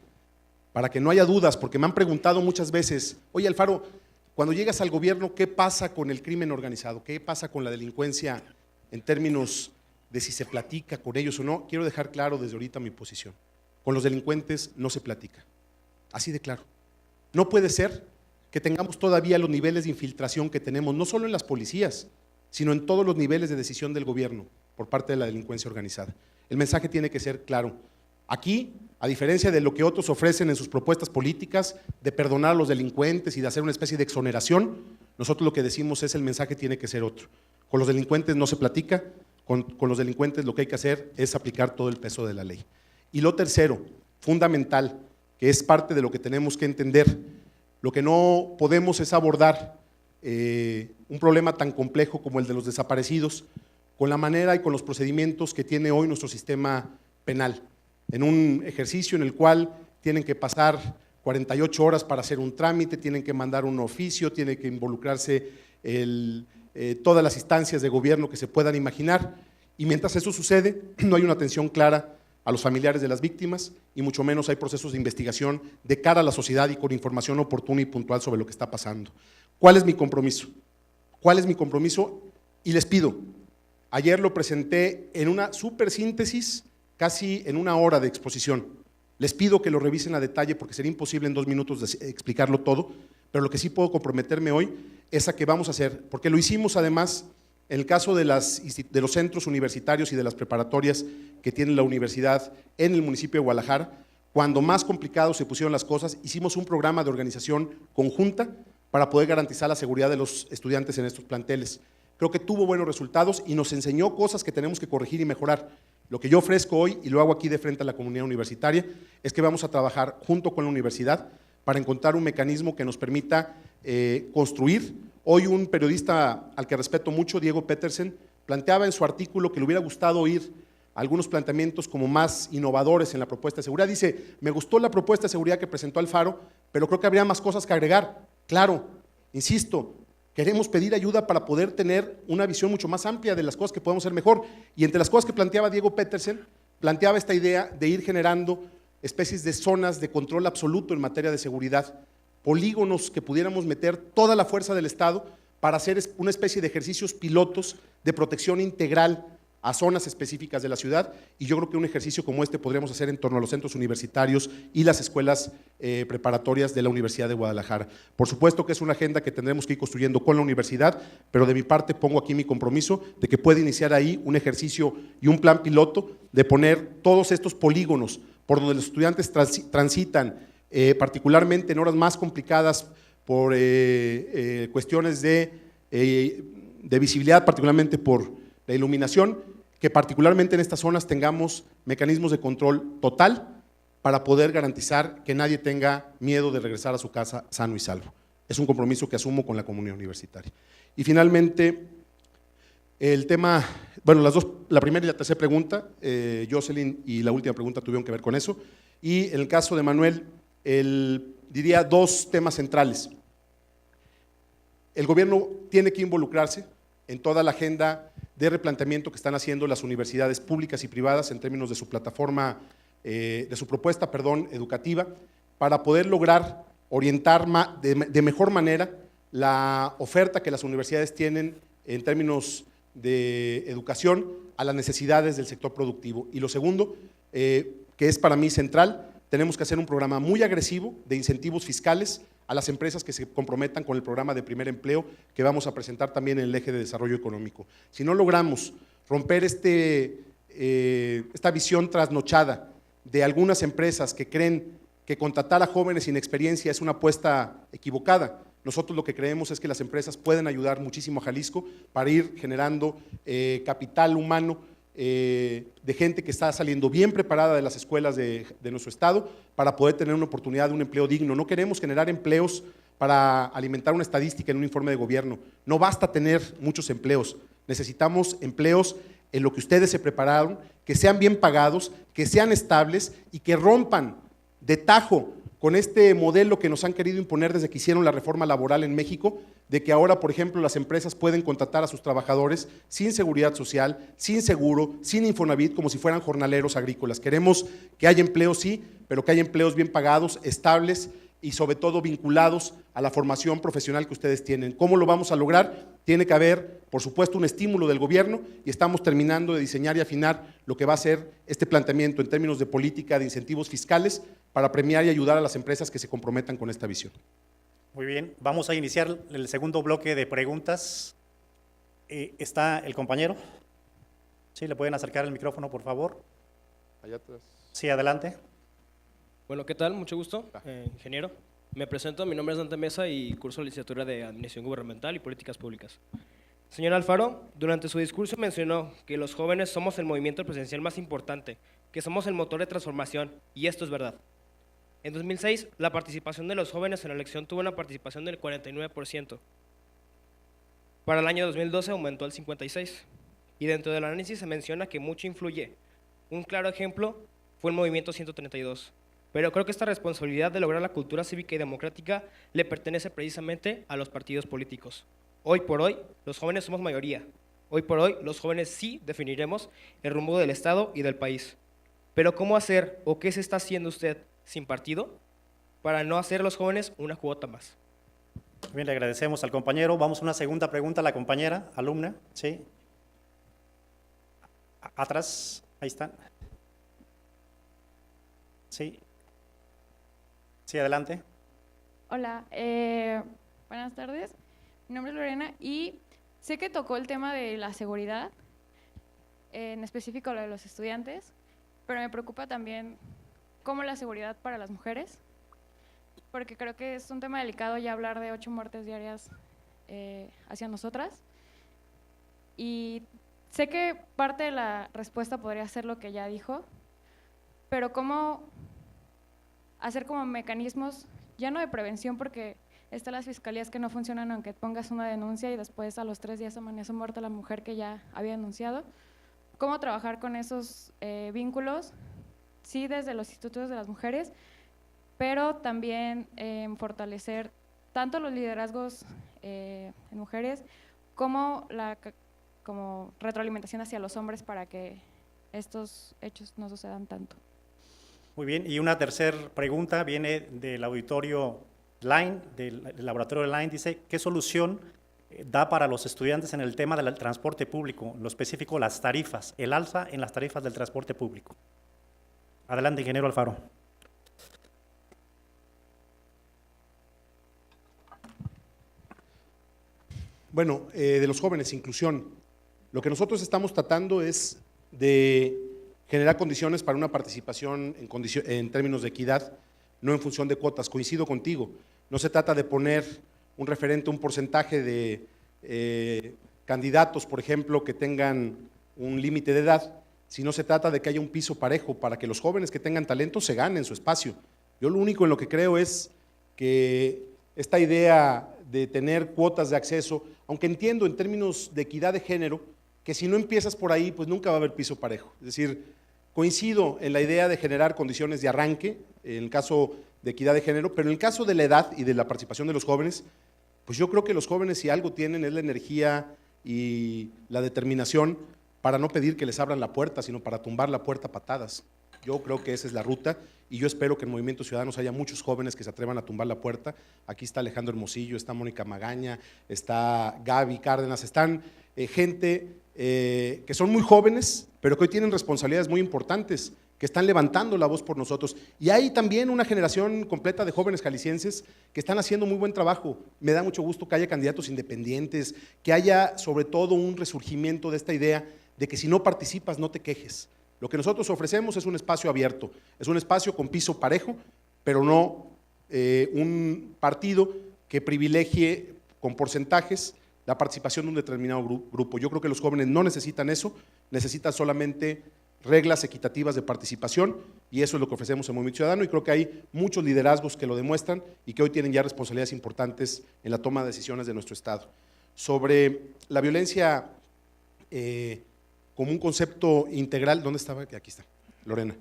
para que no haya dudas, porque me han preguntado muchas veces, oye Alfaro, cuando llegas al gobierno, ¿qué pasa con el crimen organizado? ¿Qué pasa con la delincuencia en términos de si se platica con ellos o no? Quiero dejar claro desde ahorita mi posición. Con los delincuentes no se platica, así de claro. No puede ser que tengamos todavía los niveles de infiltración que tenemos, no solo en las policías, sino en todos los niveles de decisión del gobierno por parte de la delincuencia organizada. El mensaje tiene que ser claro. Aquí, a diferencia de lo que otros ofrecen en sus propuestas políticas, de perdonar a los delincuentes y de hacer una especie de exoneración, nosotros lo que decimos es el mensaje tiene que ser otro. Con los delincuentes no se platica, con los delincuentes lo que hay que hacer es aplicar todo el peso de la ley. Y lo tercero, fundamental, que es parte de lo que tenemos que entender, lo que no podemos es abordar un problema tan complejo como el de los desaparecidos con la manera y con los procedimientos que tiene hoy nuestro sistema penal, en un ejercicio en el cual tienen que pasar 48 horas para hacer un trámite, tienen que mandar un oficio, tiene que involucrarse todas las instancias de gobierno que se puedan imaginar, y mientras eso sucede, no hay una atención clara a los familiares de las víctimas, y mucho menos hay procesos de investigación de cara a la sociedad y con información oportuna y puntual sobre lo que está pasando. ¿Cuál es mi compromiso? ¿Cuál es mi compromiso? Y les pido, ayer lo presenté en una supersíntesis, casi en una hora de exposición. Les pido que lo revisen a detalle porque sería imposible en 2 minutos explicarlo todo, pero lo que sí puedo comprometerme hoy es a que vamos a hacer, porque lo hicimos además En el caso de los centros universitarios y de las preparatorias que tiene la universidad en el municipio de Guadalajara, cuando más complicados se pusieron las cosas, hicimos un programa de organización conjunta para poder garantizar la seguridad de los estudiantes en estos planteles. Creo que tuvo buenos resultados y nos enseñó cosas que tenemos que corregir y mejorar. Lo que yo ofrezco hoy, y lo hago aquí de frente a la comunidad universitaria, es que vamos a trabajar junto con la universidad para encontrar un mecanismo que nos permita construir. Hoy un periodista al que respeto mucho, Diego Petersen, planteaba en su artículo que le hubiera gustado oír algunos planteamientos como más innovadores en la propuesta de seguridad. Dice, me gustó la propuesta de seguridad que presentó Alfaro, pero creo que habría más cosas que agregar. Claro, insisto, queremos pedir ayuda para poder tener una visión mucho más amplia de las cosas que podemos hacer mejor. Y entre las cosas que planteaba Diego Petersen, planteaba esta idea de ir generando especies de zonas de control absoluto en materia de seguridad, polígonos que pudiéramos meter toda la fuerza del Estado para hacer una especie de ejercicios pilotos de protección integral a zonas específicas de la ciudad, y yo creo que un ejercicio como este podríamos hacer en torno a los centros universitarios y las escuelas preparatorias de la Universidad de Guadalajara. Por supuesto que es una agenda que tendremos que ir construyendo con la universidad, pero de mi parte pongo aquí mi compromiso de que puede iniciar ahí un ejercicio y un plan piloto de poner todos estos polígonos por donde los estudiantes transitan, particularmente en horas más complicadas por cuestiones de visibilidad, particularmente por la iluminación, que particularmente en estas zonas tengamos mecanismos de control total para poder garantizar que nadie tenga miedo de regresar a su casa sano y salvo. Es un compromiso que asumo con la comunidad universitaria. Y finalmente, el tema, bueno, la primera y la tercera pregunta, Jocelyn, y la última pregunta tuvieron que ver con eso. Y en el caso de Manuel, diría dos temas centrales. El gobierno tiene que involucrarse en toda la agenda de replanteamiento que están haciendo las universidades públicas y privadas en términos de su plataforma, de su propuesta, educativa, para poder lograr orientar de mejor manera la oferta que las universidades tienen en términos de educación a las necesidades del sector productivo. Y lo segundo, que es para mí central, tenemos que hacer un programa muy agresivo de incentivos fiscales a las empresas que se comprometan con el programa de primer empleo que vamos a presentar también en el eje de desarrollo económico. Si no logramos romper esta visión trasnochada de algunas empresas que creen que contratar a jóvenes sin experiencia es una apuesta equivocada, nosotros lo que creemos es que las empresas pueden ayudar muchísimo a Jalisco para ir generando capital humano de gente que está saliendo bien preparada de las escuelas de nuestro estado para poder tener una oportunidad de un empleo digno. No queremos generar empleos para alimentar una estadística en un informe de gobierno. No basta tener muchos empleos, necesitamos empleos en lo que ustedes se prepararon, que sean bien pagados, que sean estables y que rompan de tajo con este modelo que nos han querido imponer desde que hicieron la reforma laboral en México, de que ahora, por ejemplo, las empresas pueden contratar a sus trabajadores sin seguridad social, sin seguro, sin Infonavit, como si fueran jornaleros agrícolas. Queremos que haya empleos, sí, pero que haya empleos bien pagados, estables y sobre todo vinculados a la formación profesional que ustedes tienen. ¿Cómo lo vamos a lograr? Tiene que haber, por supuesto, un estímulo del gobierno y estamos terminando de diseñar y afinar lo que va a ser este planteamiento en términos de política de incentivos fiscales para premiar y ayudar a las empresas que se comprometan con esta visión. Muy bien, vamos a iniciar el segundo bloque de preguntas. ¿Está el compañero? Sí, ¿le pueden acercar el micrófono, por favor? Allá atrás. Sí, adelante. Bueno, ¿qué tal? Mucho gusto, ingeniero. Me presento, mi nombre es Dante Mesa y curso licenciatura de Administración Gubernamental y Políticas Públicas. Señor Alfaro, durante su discurso mencionó que los jóvenes somos el movimiento presidencial más importante, que somos el motor de transformación, y esto es verdad. En 2006, la participación de los jóvenes en la elección tuvo una participación del 49%. Para el año 2012 aumentó al 56%. Y dentro del análisis se menciona que mucho influye. Un claro ejemplo fue el movimiento 132. Pero creo que esta responsabilidad de lograr la cultura cívica y democrática le pertenece precisamente a los partidos políticos. Hoy por hoy, los jóvenes somos mayoría. Hoy por hoy, los jóvenes sí definiremos el rumbo del Estado y del país. Pero ¿cómo hacer o qué se está haciendo usted sin partido para no hacer a los jóvenes una cuota más? Bien, le agradecemos al compañero. Vamos a una segunda pregunta a la compañera, alumna. Sí. Atrás, ahí está. Sí. Sí, adelante. Hola, buenas tardes. Mi nombre es Lorena y sé que tocó el tema de la seguridad, en específico lo de los estudiantes, pero me preocupa también cómo la seguridad para las mujeres, porque creo que es un tema delicado ya hablar de 8 muertes diarias hacia nosotras. Y sé que parte de la respuesta podría ser lo que ya dijo, pero cómo hacer como mecanismos, ya no de prevención, porque están las fiscalías que no funcionan aunque pongas una denuncia y después a los 3 días amanece muerta la mujer que ya había denunciado. Cómo trabajar con esos vínculos, sí desde los institutos de las mujeres, pero también fortalecer tanto los liderazgos en mujeres como retroalimentación hacia los hombres para que estos hechos no sucedan tanto. Muy bien, y una tercera pregunta viene del auditorio Line, del laboratorio Line, dice, ¿qué solución da para los estudiantes en el tema del transporte público, en lo específico las tarifas, el alza en las tarifas del transporte público? Adelante, ingeniero Alfaro. Bueno, de los jóvenes, inclusión. Lo que nosotros estamos tratando es de generar condiciones para una participación en términos de equidad, no en función de cuotas. Coincido contigo, no se trata de poner un referente, un porcentaje de candidatos, por ejemplo, que tengan un límite de edad, sino se trata de que haya un piso parejo para que los jóvenes que tengan talento se ganen su espacio. Yo lo único en lo que creo es que esta idea de tener cuotas de acceso, aunque entiendo en términos de equidad de género, que si no empiezas por ahí, pues nunca va a haber piso parejo. Es decir, coincido en la idea de generar condiciones de arranque, en el caso de equidad de género, pero en el caso de la edad y de la participación de los jóvenes, pues yo creo que los jóvenes, si algo tienen, es la energía y la determinación para no pedir que les abran la puerta, sino para tumbar la puerta a patadas. Yo creo que esa es la ruta y yo espero que en Movimiento Ciudadanos haya muchos jóvenes que se atrevan a tumbar la puerta. Aquí está Alejandro Hermosillo, está Mónica Magaña, está Gaby Cárdenas, están gente que son muy jóvenes, pero que hoy tienen responsabilidades muy importantes, que están levantando la voz por nosotros. Y hay también una generación completa de jóvenes jaliscienses que están haciendo muy buen trabajo. Me da mucho gusto que haya candidatos independientes, que haya sobre todo un resurgimiento de esta idea de que si no participas no te quejes. Lo que nosotros ofrecemos es un espacio abierto, es un espacio con piso parejo, pero no un partido que privilegie con porcentajes la participación de un determinado grupo. Yo creo que los jóvenes no necesitan eso, necesitan solamente reglas equitativas de participación y eso es lo que ofrecemos en Movimiento Ciudadano y creo que hay muchos liderazgos que lo demuestran y que hoy tienen ya responsabilidades importantes en la toma de decisiones de nuestro Estado. Sobre la violencia como un concepto integral, ¿dónde estaba? Aquí está, Lorena.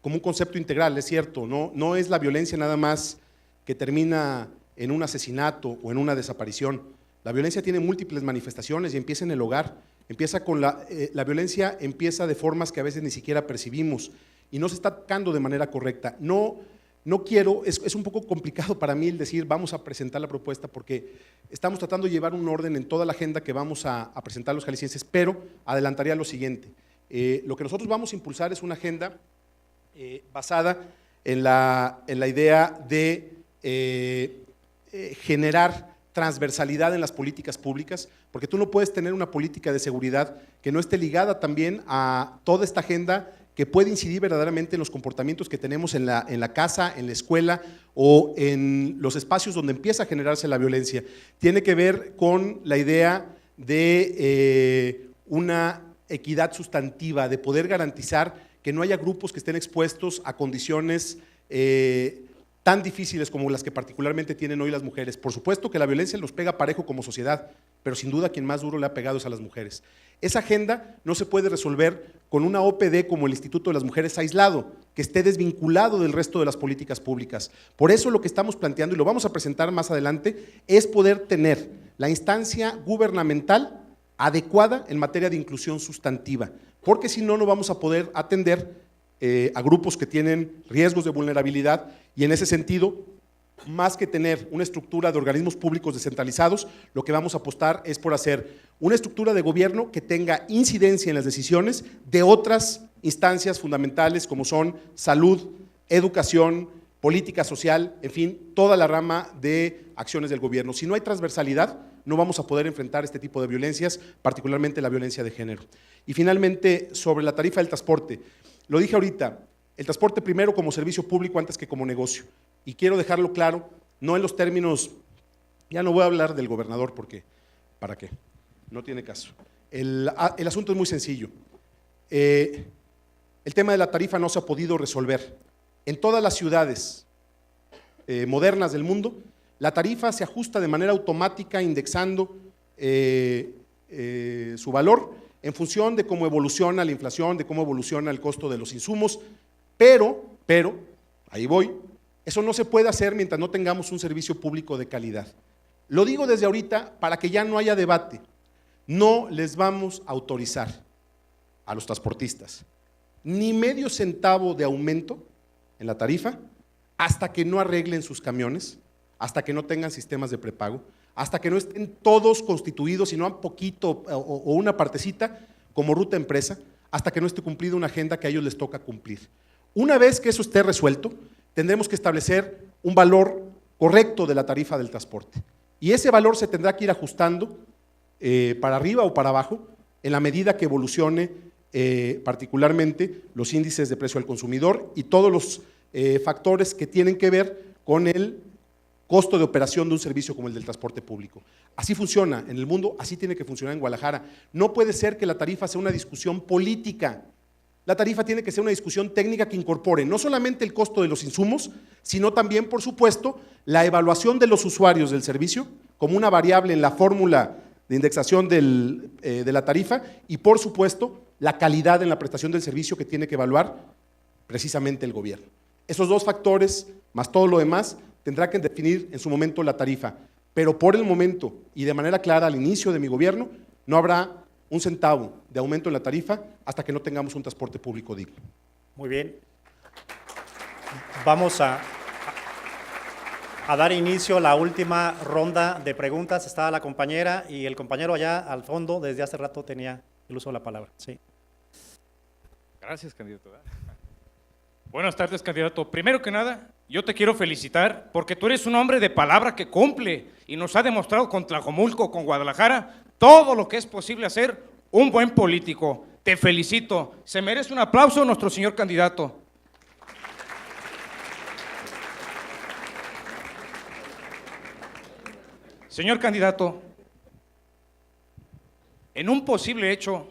Como un concepto integral, es cierto, no es la violencia nada más que termina en un asesinato o en una desaparición. La violencia tiene múltiples manifestaciones y empieza en el hogar, empieza con la violencia empieza de formas que a veces ni siquiera percibimos y no se está atacando de manera correcta. No quiero, es un poco complicado para mí el decir vamos a presentar la propuesta porque estamos tratando de llevar un orden en toda la agenda que vamos a presentar a los jaliscienses, pero adelantaría lo siguiente. Lo que nosotros vamos a impulsar es una agenda basada en la idea de generar transversalidad en las políticas públicas, porque tú no puedes tener una política de seguridad que no esté ligada también a toda esta agenda que puede incidir verdaderamente en los comportamientos que tenemos en la casa, en la escuela o en los espacios donde empieza a generarse la violencia. Tiene que ver con la idea de una equidad sustantiva, de poder garantizar que no haya grupos que estén expuestos a condiciones tan difíciles como las que particularmente tienen hoy las mujeres. Por supuesto que la violencia los pega parejo como sociedad, pero sin duda quien más duro le ha pegado es a las mujeres. Esa agenda no se puede resolver con una OPD como el Instituto de las Mujeres aislado, que esté desvinculado del resto de las políticas públicas. Por eso lo que estamos planteando, y lo vamos a presentar más adelante, es poder tener la instancia gubernamental adecuada en materia de inclusión sustantiva, porque si no, no vamos a poder atender a grupos que tienen riesgos de vulnerabilidad y en ese sentido, más que tener una estructura de organismos públicos descentralizados, lo que vamos a apostar es por hacer una estructura de gobierno que tenga incidencia en las decisiones de otras instancias fundamentales como son salud, educación, política social, en fin, toda la rama de acciones del gobierno. Si no hay transversalidad, no vamos a poder enfrentar este tipo de violencias, particularmente la violencia de género. Y finalmente, sobre la tarifa del transporte, lo dije ahorita, el transporte primero como servicio público antes que como negocio. Y quiero dejarlo claro, no en los términos, ya no voy a hablar del gobernador porque, ¿para qué? No tiene caso. El asunto es muy sencillo. El tema de la tarifa no se ha podido resolver. En todas las ciudades modernas del mundo, la tarifa se ajusta de manera automática indexando su valor en función de cómo evoluciona la inflación, de cómo evoluciona el costo de los insumos, pero, ahí voy, eso no se puede hacer mientras no tengamos un servicio público de calidad. Lo digo desde ahorita para que ya no haya debate. No les vamos a autorizar a los transportistas ni medio centavo de aumento en la tarifa hasta que no arreglen sus camiones, hasta que no tengan sistemas de prepago, hasta que no estén todos constituidos, sino un poquito o una partecita como ruta empresa, hasta que no esté cumplida una agenda que a ellos les toca cumplir. Una vez que eso esté resuelto, tendremos que establecer un valor correcto de la tarifa del transporte. Y ese valor se tendrá que ir ajustando para arriba o para abajo en la medida que evolucione particularmente los índices de precio al consumidor y todos los factores que tienen que ver con el costo de operación de un servicio como el del transporte público. Así funciona en el mundo, así tiene que funcionar en Guadalajara. No puede ser que la tarifa sea una discusión política. La tarifa tiene que ser una discusión técnica que incorpore no solamente el costo de los insumos, sino también, por supuesto, la evaluación de los usuarios del servicio como una variable en la fórmula de indexación de la tarifa y, por supuesto, la calidad en la prestación del servicio que tiene que evaluar precisamente el gobierno. Esos dos factores, más todo lo demás, tendrá que definir en su momento la tarifa, pero por el momento y de manera clara al inicio de mi gobierno, no habrá un centavo de aumento en la tarifa hasta que no tengamos un transporte público digno. Muy bien. Vamos a dar inicio a la última ronda de preguntas. Estaba la compañera y el compañero allá al fondo, desde hace rato tenía el uso de la palabra. Sí. Gracias, candidato. Buenas tardes, candidato. Primero que nada, yo te quiero felicitar porque tú eres un hombre de palabra que cumple y nos ha demostrado con Tlajomulco, con Guadalajara, todo lo que es posible hacer un buen político. Te felicito. Se merece un aplauso nuestro señor candidato. Señor candidato, en un posible hecho,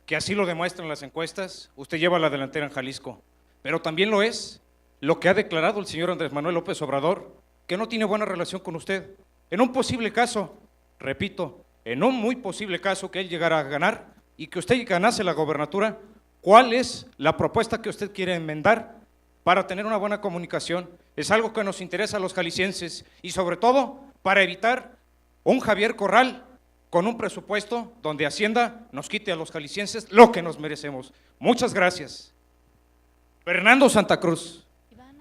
que así lo demuestran las encuestas, usted lleva la delantera en Jalisco, pero también lo es lo que ha declarado el señor Andrés Manuel López Obrador, que no tiene buena relación con usted. En un posible caso, repito, en un muy posible caso que él llegara a ganar y que usted ganase la gobernatura, ¿cuál es la propuesta que usted quiere enmendar para tener una buena comunicación? Es algo que nos interesa a los jaliscienses y sobre todo para evitar un Javier Corral con un presupuesto donde Hacienda nos quite a los jaliscienses lo que nos merecemos. Muchas gracias. Fernando Santa Cruz.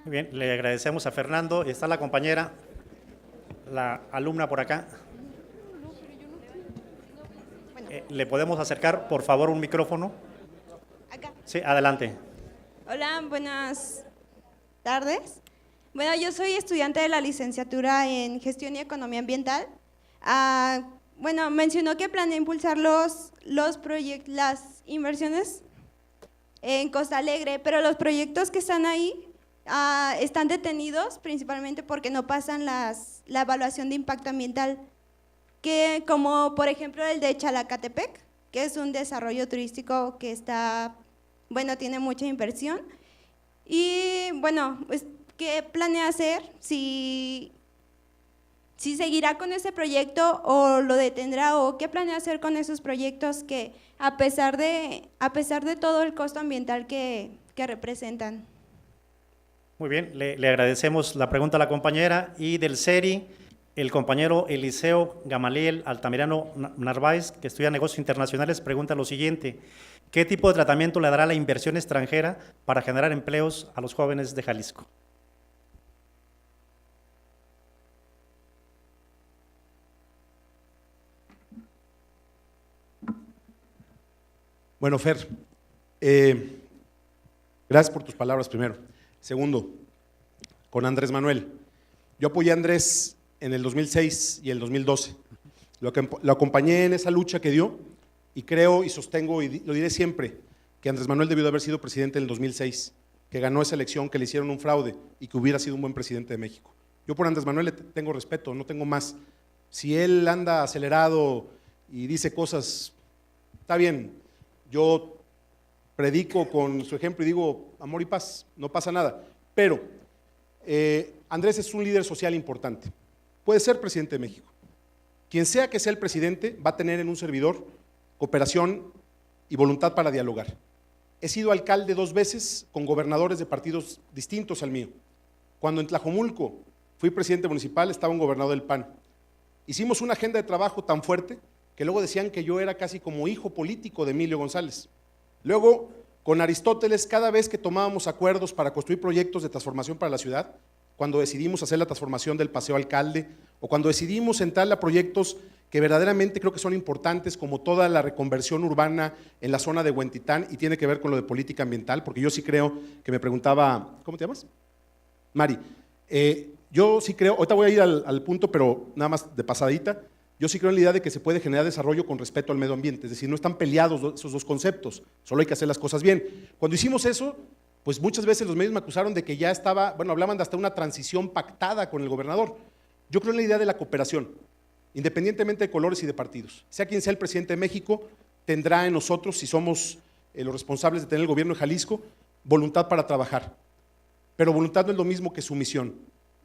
Muy bien, le agradecemos a Fernando. Está la compañera, la alumna por acá. ¿Le podemos acercar, por favor, un micrófono? Acá. Sí, adelante. Hola, buenas tardes. Bueno, yo soy estudiante de la licenciatura en Gestión y Economía Ambiental. Bueno, mencionó que planea impulsar las inversiones en Costa Alegre, pero los proyectos que están ahí están detenidos principalmente porque no pasan la evaluación de impacto ambiental, que como por ejemplo el de Chalacatepec, que es un desarrollo turístico que está, bueno, tiene mucha inversión. Y bueno, pues, ¿qué planea hacer? Si seguirá con ese proyecto o lo detendrá, o qué planea hacer con esos proyectos que a pesar de todo el costo ambiental que representan. Muy bien, le agradecemos la pregunta a la compañera. Y del CERI, el compañero Eliseo Gamaliel Altamirano Narváez, que estudia negocios internacionales, pregunta lo siguiente: ¿qué tipo de tratamiento le dará la inversión extranjera para generar empleos a los jóvenes de Jalisco? Bueno, Fer, gracias por tus palabras primero. Segundo, con Andrés Manuel. Yo apoyé a Andrés en el 2006 y el 2012. Lo acompañé en esa lucha que dio y creo y sostengo y lo diré siempre, que Andrés Manuel debió de haber sido presidente en el 2006, que ganó esa elección, que le hicieron un fraude y que hubiera sido un buen presidente de México. Yo por Andrés Manuel le tengo respeto, no tengo más. Si él anda acelerado y dice cosas, está bien, yo predico con su ejemplo y digo amor y paz, no pasa nada. Pero Andrés es un líder social importante, puede ser presidente de México. Quien sea que sea el presidente va a tener en un servidor cooperación y voluntad para dialogar. He sido alcalde 2 veces con gobernadores de partidos distintos al mío. Cuando en Tlajomulco fui presidente municipal estaba un gobernador del PAN. Hicimos una agenda de trabajo tan fuerte que luego decían que yo era casi como hijo político de Emilio González. Luego, con Aristóteles, cada vez que tomábamos acuerdos para construir proyectos de transformación para la ciudad, cuando decidimos hacer la transformación del Paseo Alcalde, o cuando decidimos entrarle a proyectos que verdaderamente creo que son importantes, como toda la reconversión urbana en la zona de Huentitán, y tiene que ver con lo de política ambiental, porque yo sí creo, que me preguntaba, ¿cómo te llamas? Mari, yo sí creo, ahorita voy a ir al punto, pero nada más de pasadita, yo sí creo en la idea de que se puede generar desarrollo con respeto al medio ambiente, es decir, no están peleados esos dos conceptos, solo hay que hacer las cosas bien. Cuando hicimos eso, pues muchas veces los medios me acusaron de que ya estaba, bueno, hablaban de hasta una transición pactada con el gobernador. Yo creo en la idea de la cooperación, independientemente de colores y de partidos. Sea quien sea el presidente de México, tendrá en nosotros, si somos los responsables de tener el gobierno de Jalisco, voluntad para trabajar. Pero voluntad no es lo mismo que sumisión,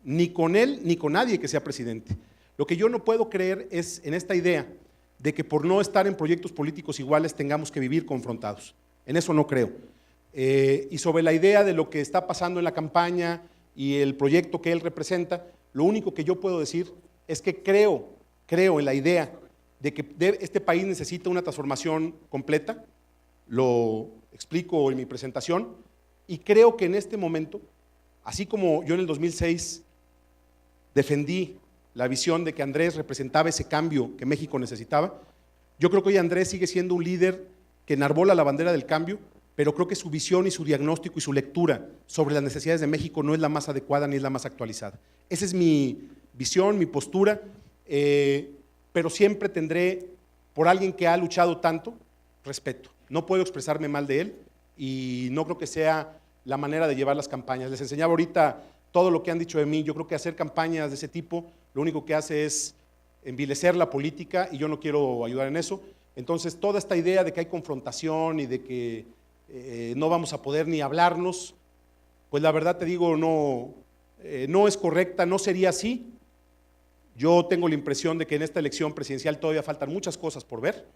ni con él ni con nadie que sea presidente. Lo que yo no puedo creer es en esta idea de que por no estar en proyectos políticos iguales tengamos que vivir confrontados. En eso no creo. Y sobre la idea de lo que está pasando en la campaña y el proyecto que él representa, lo único que yo puedo decir es que creo en la idea de que este país necesita una transformación completa, lo explico en mi presentación, y creo que en este momento, así como yo en el 2006 defendí la visión de que Andrés representaba ese cambio que México necesitaba, yo creo que hoy Andrés sigue siendo un líder que enarbola la bandera del cambio, pero creo que su visión y su diagnóstico y su lectura sobre las necesidades de México no es la más adecuada ni es la más actualizada. Esa es mi visión, mi postura, pero siempre tendré, por alguien que ha luchado tanto, respeto. No puedo expresarme mal de él y no creo que sea la manera de llevar las campañas. Les enseñaba ahorita todo lo que han dicho de mí. Yo creo que hacer campañas de ese tipo lo único que hace es envilecer la política y yo no quiero ayudar en eso. Entonces, toda esta idea de que hay confrontación y de que no vamos a poder ni hablarnos, pues la verdad te digo, no es correcta, no sería así. Yo tengo la impresión de que en esta elección presidencial todavía faltan muchas cosas por ver,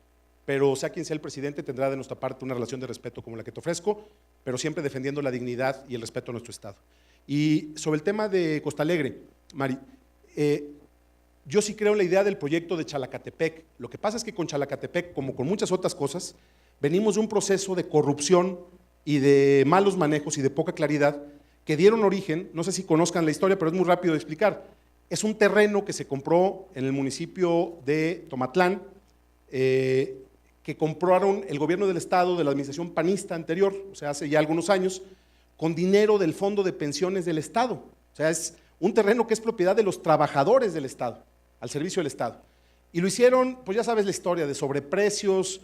pero sea quien sea el presidente tendrá de nuestra parte una relación de respeto como la que te ofrezco, pero siempre defendiendo la dignidad y el respeto a nuestro Estado. Y sobre el tema de Costa Alegre, Mari, yo sí creo en la idea del proyecto de Chalacatepec. Lo que pasa es que con Chalacatepec, como con muchas otras cosas, venimos de un proceso de corrupción y de malos manejos y de poca claridad que dieron origen, no sé si conozcan la historia, pero es muy rápido de explicar. Es un terreno que se compró en el municipio de Tomatlán, que compraron el gobierno del Estado de la administración panista anterior, o sea, hace ya algunos años, con dinero del Fondo de Pensiones del Estado. O sea, es un terreno que es propiedad de los trabajadores del Estado, al servicio del Estado. Y lo hicieron, pues ya sabes la historia, de sobreprecios,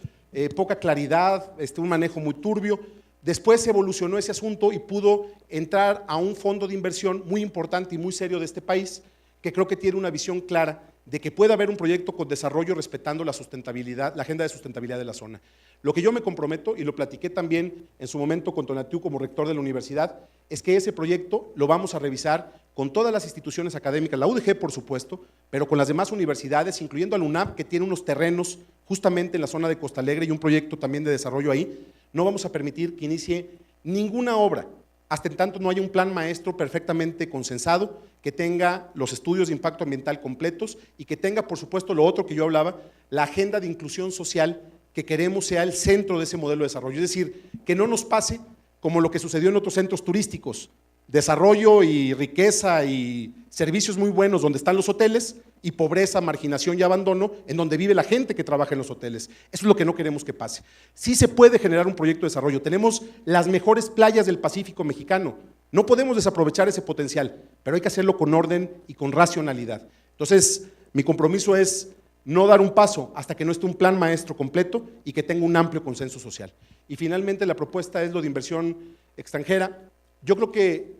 poca claridad, un manejo muy turbio. Después evolucionó ese asunto y pudo entrar a un fondo de inversión muy importante y muy serio de este país, que creo que tiene una visión clara de que puede haber un proyecto con desarrollo respetando la sustentabilidad, la agenda de sustentabilidad de la zona. Lo que yo me comprometo, y lo platiqué también en su momento con Tonatiuh como rector de la universidad, es que ese proyecto lo vamos a revisar con todas las instituciones académicas, la UDG por supuesto, pero con las demás universidades, incluyendo al UNAP, que tiene unos terrenos justamente en la zona de Costa Alegre y un proyecto también de desarrollo ahí. No vamos a permitir que inicie ninguna obra hasta en tanto no haya un plan maestro perfectamente consensado, que tenga los estudios de impacto ambiental completos y que tenga, por supuesto, lo otro que yo hablaba, la agenda de inclusión social que queremos sea el centro de ese modelo de desarrollo. Es decir, que no nos pase como lo que sucedió en otros centros turísticos, desarrollo y riqueza y servicios muy buenos donde están los hoteles y pobreza, marginación y abandono en donde vive la gente que trabaja en los hoteles. Eso es lo que no queremos que pase. Sí se puede generar un proyecto de desarrollo. Tenemos las mejores playas del Pacífico mexicano. No podemos desaprovechar ese potencial, pero hay que hacerlo con orden y con racionalidad. Entonces, mi compromiso es no dar un paso hasta que no esté un plan maestro completo y que tenga un amplio consenso social. Y finalmente la propuesta es lo de inversión extranjera. Yo creo que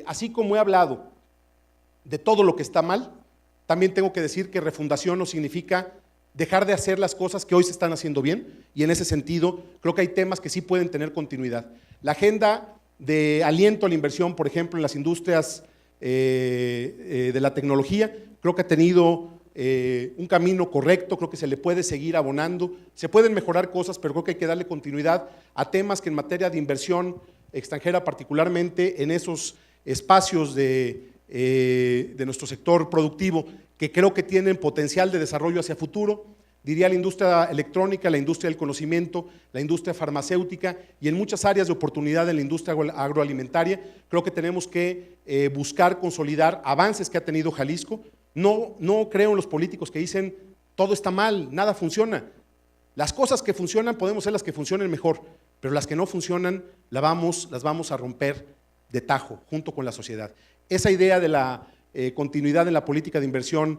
así como he hablado de todo lo que está mal, también tengo que decir que refundación no significa dejar de hacer las cosas que hoy se están haciendo bien, y en ese sentido creo que hay temas que sí pueden tener continuidad. La agenda de aliento a la inversión, por ejemplo, en las industrias de la tecnología, creo que ha tenido un camino correcto, creo que se le puede seguir abonando, se pueden mejorar cosas, pero creo que hay que darle continuidad a temas que en materia de inversión extranjera, particularmente en esos espacios de nuestro sector productivo, que creo que tienen potencial de desarrollo hacia futuro, diría la industria electrónica, la industria del conocimiento, la industria farmacéutica y en muchas áreas de oportunidad en la industria agroalimentaria. Creo que tenemos que buscar consolidar avances que ha tenido Jalisco. No creo en los políticos que dicen todo está mal, nada funciona. Las cosas que funcionan podemos ser las que funcionen mejor, pero las que no funcionan las vamos a romper de tajo junto con la sociedad. Esa idea de la continuidad en la política de inversión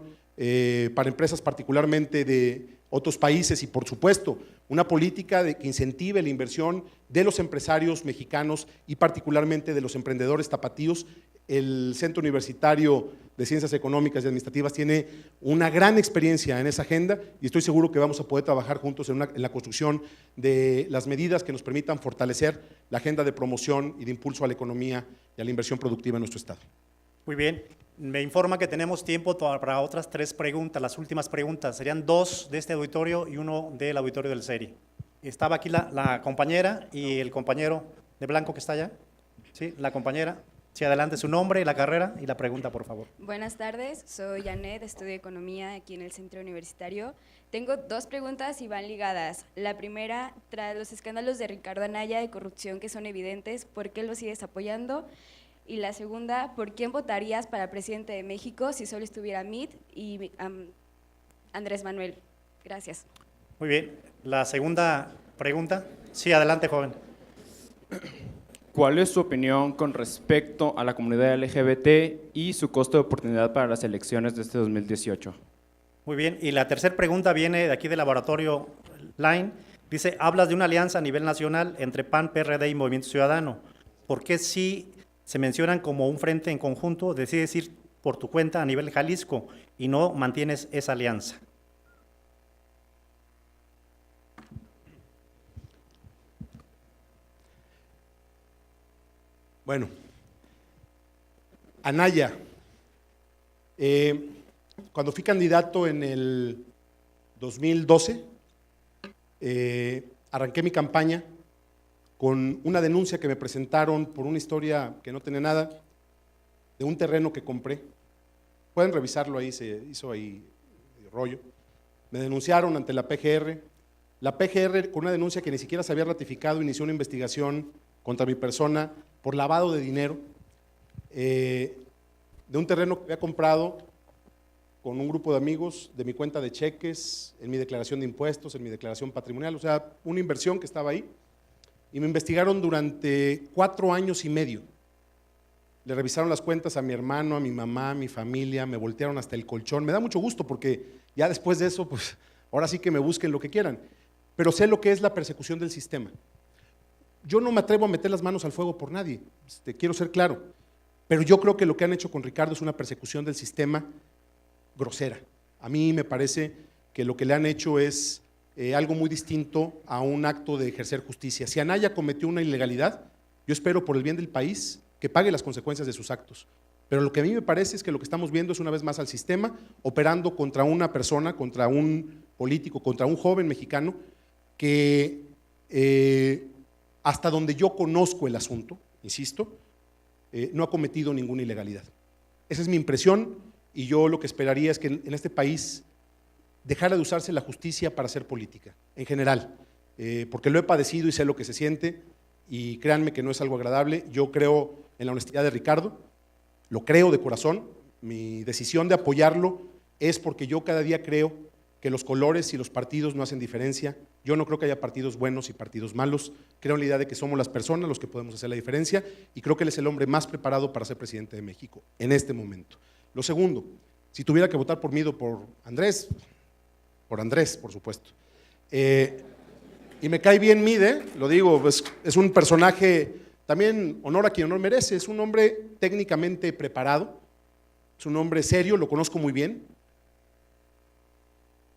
para empresas particularmente de otros países y por supuesto una política que incentive la inversión de los empresarios mexicanos y particularmente de los emprendedores tapatíos. El Centro Universitario de Ciencias Económicas y Administrativas tiene una gran experiencia en esa agenda y estoy seguro que vamos a poder trabajar juntos en la construcción de las medidas que nos permitan fortalecer la agenda de promoción y de impulso a la economía y a la inversión productiva en nuestro estado. Muy bien, me informa que tenemos tiempo para otras 3 preguntas, las últimas preguntas, serían 2 de este auditorio y 1 del auditorio del CERI. Estaba aquí la compañera y el compañero de blanco que está allá, ¿sí? La compañera. Sí, adelante, su nombre, la carrera y la pregunta, por favor. Buenas tardes, soy Janet, estudio Economía aquí en el Centro Universitario. Tengo 2 preguntas y van ligadas. La primera, tras los escándalos de Ricardo Anaya de corrupción que son evidentes, ¿por qué los sigues apoyando? Y la segunda, ¿por quién votarías para presidente de México si solo estuviera Meade y Andrés Manuel? Gracias. Muy bien, la segunda pregunta. Sí, adelante, joven. ¿Cuál es su opinión con respecto a la comunidad LGBT y su costo de oportunidad para las elecciones de este 2018? Muy bien, y la tercera pregunta viene de aquí del laboratorio Line. Dice, hablas de una alianza a nivel nacional entre PAN, PRD y Movimiento Ciudadano. ¿Por qué sí se mencionan como un frente en conjunto, decides ir por tu cuenta a nivel Jalisco y no mantienes esa alianza? Bueno, Anaya, cuando fui candidato en el 2012, arranqué mi campaña con una denuncia que me presentaron por una historia que no tenía nada, de un terreno que compré. Pueden revisarlo ahí, se hizo ahí rollo. Me denunciaron ante la PGR. La PGR, con una denuncia que ni siquiera se había ratificado, inició una investigación contra mi persona por lavado de dinero, de un terreno que había comprado con un grupo de amigos, de mi cuenta de cheques, en mi declaración de impuestos, en mi declaración patrimonial, o sea, una inversión que estaba ahí. Y me investigaron durante 4 años y medio. Le revisaron las cuentas a mi hermano, a mi mamá, a mi familia, me voltearon hasta el colchón. Me da mucho gusto porque ya después de eso, pues ahora sí que me busquen lo que quieran. Pero sé lo que es la persecución del sistema. Yo no me atrevo a meter las manos al fuego por nadie, quiero ser claro. Pero yo creo que lo que han hecho con Ricardo es una persecución del sistema grosera. A mí me parece que lo que le han hecho es algo muy distinto a un acto de ejercer justicia. Si Anaya cometió una ilegalidad, yo espero por el bien del país que pague las consecuencias de sus actos. Pero lo que a mí me parece es que lo que estamos viendo es una vez más al sistema operando contra una persona, contra un político, contra un joven mexicano que hasta donde yo conozco el asunto, insisto, no ha cometido ninguna ilegalidad. Esa es mi impresión y yo lo que esperaría es que en este país dejara de usarse la justicia para hacer política, en general, porque lo he padecido y sé lo que se siente y créanme que no es algo agradable. Yo creo en la honestidad de Ricardo, lo creo de corazón, mi decisión de apoyarlo es porque yo cada día creo que los colores y los partidos no hacen diferencia. Yo no creo que haya partidos buenos y partidos malos, creo en la idea de que somos las personas los que podemos hacer la diferencia y creo que él es el hombre más preparado para ser presidente de México en este momento. Lo segundo, si tuviera que votar por mí o por Andrés, por Andrés, por supuesto. Y me cae bien Mide, lo digo, pues, es un personaje, también honor a quien honor merece, es un hombre técnicamente preparado, es un hombre serio, lo conozco muy bien,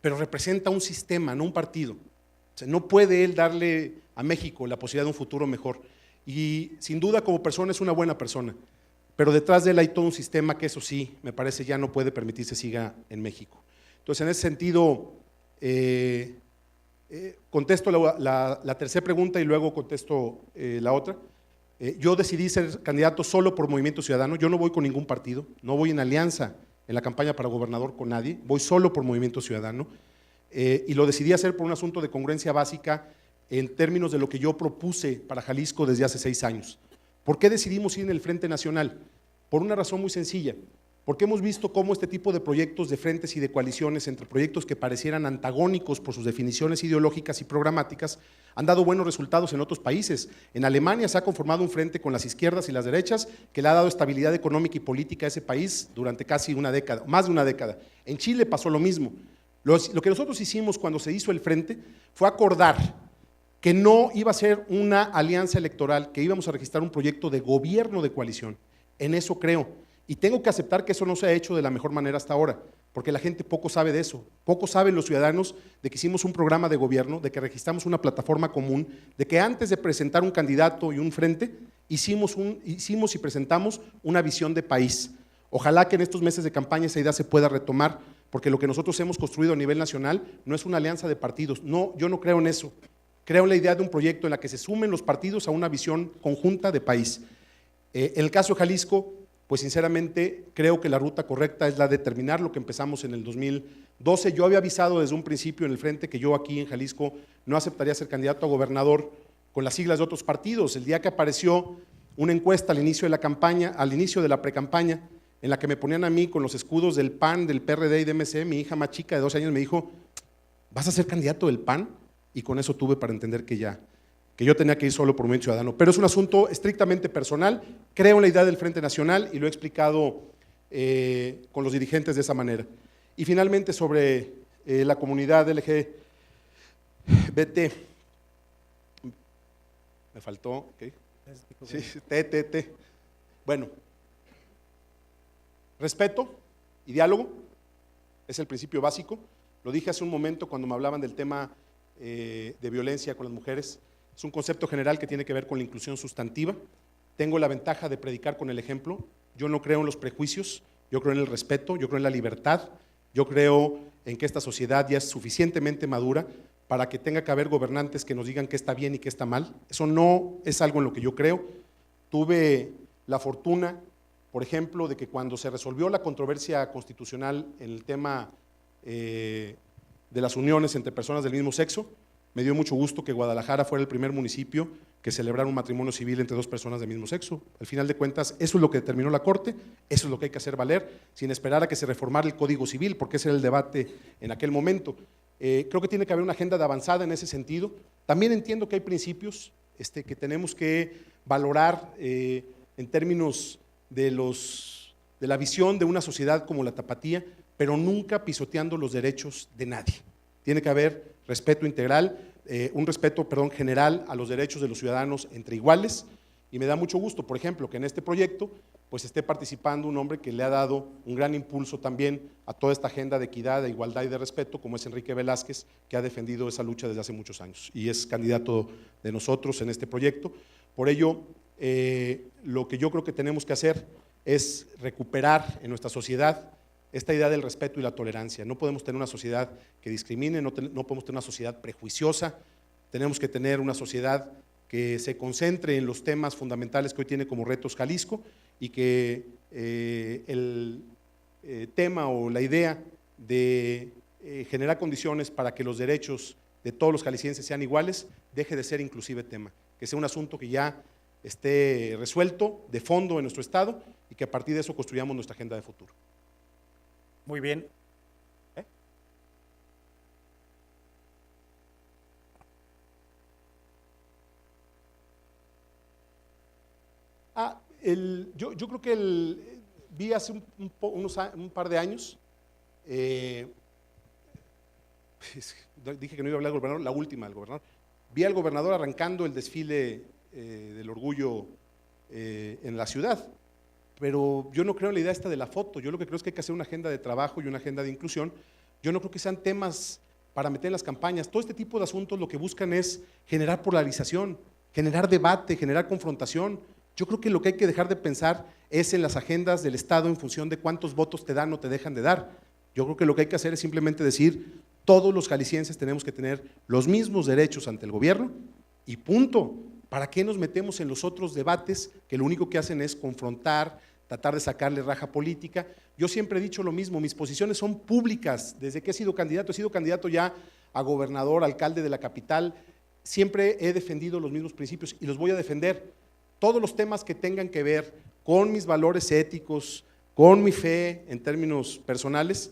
pero representa un sistema, no un partido. O sea, no puede él darle a México la posibilidad de un futuro mejor. Y sin duda como persona es una buena persona, pero detrás de él hay todo un sistema que eso sí, me parece ya no puede permitirse siga en México. Entonces en ese sentido, contesto la tercera pregunta y luego contesto la otra. Yo decidí ser candidato solo por Movimiento Ciudadano, yo no voy con ningún partido, no voy en alianza en la campaña para gobernador con nadie, voy solo por Movimiento Ciudadano, y lo decidí hacer por un asunto de congruencia básica en términos de lo que yo propuse para Jalisco desde hace 6 años. ¿Por qué decidimos ir en el Frente Nacional? Por una razón muy sencilla, porque hemos visto cómo este tipo de proyectos de frentes y de coaliciones entre proyectos que parecieran antagónicos por sus definiciones ideológicas y programáticas han dado buenos resultados en otros países. En Alemania se ha conformado un frente con las izquierdas y las derechas que le ha dado estabilidad económica y política a ese país durante casi una década, más de una década. En Chile pasó lo mismo. Lo que nosotros hicimos cuando se hizo el frente fue acordar que no iba a ser una alianza electoral, que íbamos a registrar un proyecto de gobierno de coalición. En eso creo. Y tengo que aceptar que eso no se ha hecho de la mejor manera hasta ahora, porque la gente poco sabe de eso. Poco saben los ciudadanos de que hicimos un programa de gobierno, de que registramos una plataforma común, de que antes de presentar un candidato y un frente, hicimos y presentamos una visión de país. Ojalá que en estos meses de campaña esa idea se pueda retomar, porque lo que nosotros hemos construido a nivel nacional no es una alianza de partidos. No, yo no creo en eso. Creo en la idea de un proyecto en la que se sumen los partidos a una visión conjunta de país. En el caso de Jalisco, pues sinceramente creo que la ruta correcta es la de terminar lo que empezamos en el 2012. Yo había avisado desde un principio en el frente que yo aquí en Jalisco no aceptaría ser candidato a gobernador con las siglas de otros partidos. El día que apareció una encuesta al inicio de la campaña, al inicio de la precampaña, en la que me ponían a mí con los escudos del PAN, del PRD y de MC, mi hija más chica de 12 años me dijo, ¿vas a ser candidato del PAN? Y con eso tuve para entender que yo tenía que ir solo por Movimiento Ciudadano. Pero es un asunto estrictamente personal, creo en la idea del Frente Nacional y lo he explicado con los dirigentes de esa manera. Y finalmente sobre la comunidad LGBT, me faltó, ¿qué? Sí, TTT. Bueno, respeto y diálogo es el principio básico. Lo dije hace un momento cuando me hablaban del tema de violencia con las mujeres. Es un concepto general que tiene que ver con la inclusión sustantiva. Tengo la ventaja de predicar con el ejemplo. Yo no creo en los prejuicios, yo creo en el respeto, yo creo en la libertad, yo creo en que esta sociedad ya es suficientemente madura para que tenga que haber gobernantes que nos digan qué está bien y qué está mal. Eso no es algo en lo que yo creo. Tuve la fortuna, por ejemplo, de que cuando se resolvió la controversia constitucional en el tema de las uniones entre personas del mismo sexo, me dio mucho gusto que Guadalajara fuera el primer municipio que celebrara un matrimonio civil entre 2 personas del mismo sexo. Al final de cuentas, eso es lo que determinó la Corte, eso es lo que hay que hacer valer, sin esperar a que se reformara el Código Civil, porque ese era el debate en aquel momento. Creo que tiene que haber una agenda de avanzada en ese sentido. También entiendo que hay principios que tenemos que valorar en términos de la visión de una sociedad como la tapatía, pero nunca pisoteando los derechos de nadie. Tiene que haber respeto integral, un respeto, general a los derechos de los ciudadanos entre iguales, y me da mucho gusto, por ejemplo, que en este proyecto pues esté participando un hombre que le ha dado un gran impulso también a toda esta agenda de equidad, de igualdad y de respeto, como es Enrique Velázquez, que ha defendido esa lucha desde hace muchos años y es candidato de nosotros en este proyecto. Por ello, lo que yo creo que tenemos que hacer es recuperar en nuestra sociedad esta idea del respeto y la tolerancia. No podemos tener una sociedad que discrimine, no podemos tener una sociedad prejuiciosa, tenemos que tener una sociedad que se concentre en los temas fundamentales que hoy tiene como retos Jalisco y que el tema o la idea de generar condiciones para que los derechos de todos los jaliscienses sean iguales deje de ser inclusive tema, que sea un asunto que ya esté resuelto de fondo en nuestro Estado y que a partir de eso construyamos nuestra agenda de futuro. Muy bien. Yo creo que vi hace un par de años, dije que no iba a hablar del gobernador, la última del gobernador. Vi al gobernador arrancando el desfile del orgullo en la ciudad, pero yo no creo en la idea esta de la foto. Yo lo que creo es que hay que hacer una agenda de trabajo y una agenda de inclusión. Yo no creo que sean temas para meter en las campañas. Todo este tipo de asuntos lo que buscan es generar polarización, generar debate, generar confrontación. Yo creo que lo que hay que dejar de pensar es en las agendas del Estado en función de cuántos votos te dan o te dejan de dar. Yo creo que lo que hay que hacer es simplemente decir, todos los jaliscienses tenemos que tener los mismos derechos ante el gobierno y punto. ¿Para qué nos metemos en los otros debates que lo único que hacen es confrontar, tratar de sacarle raja política? Yo siempre he dicho lo mismo, mis posiciones son públicas. Desde que he sido candidato ya a gobernador, alcalde de la capital, siempre he defendido los mismos principios y los voy a defender. Todos los temas que tengan que ver con mis valores éticos, con mi fe en términos personales,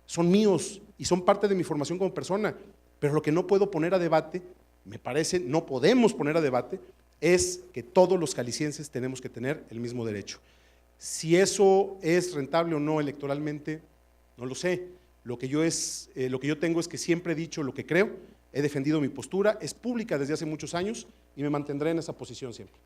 son míos y son parte de mi formación como persona, pero lo que no puedo poner a debate, me parece, no podemos poner a debate, es que todos los jaliscienses tenemos que tener el mismo derecho. Si eso es rentable o no electoralmente, no lo sé. Lo que yo tengo es que siempre he dicho lo que creo, he defendido mi postura, es pública desde hace muchos años y me mantendré en esa posición siempre.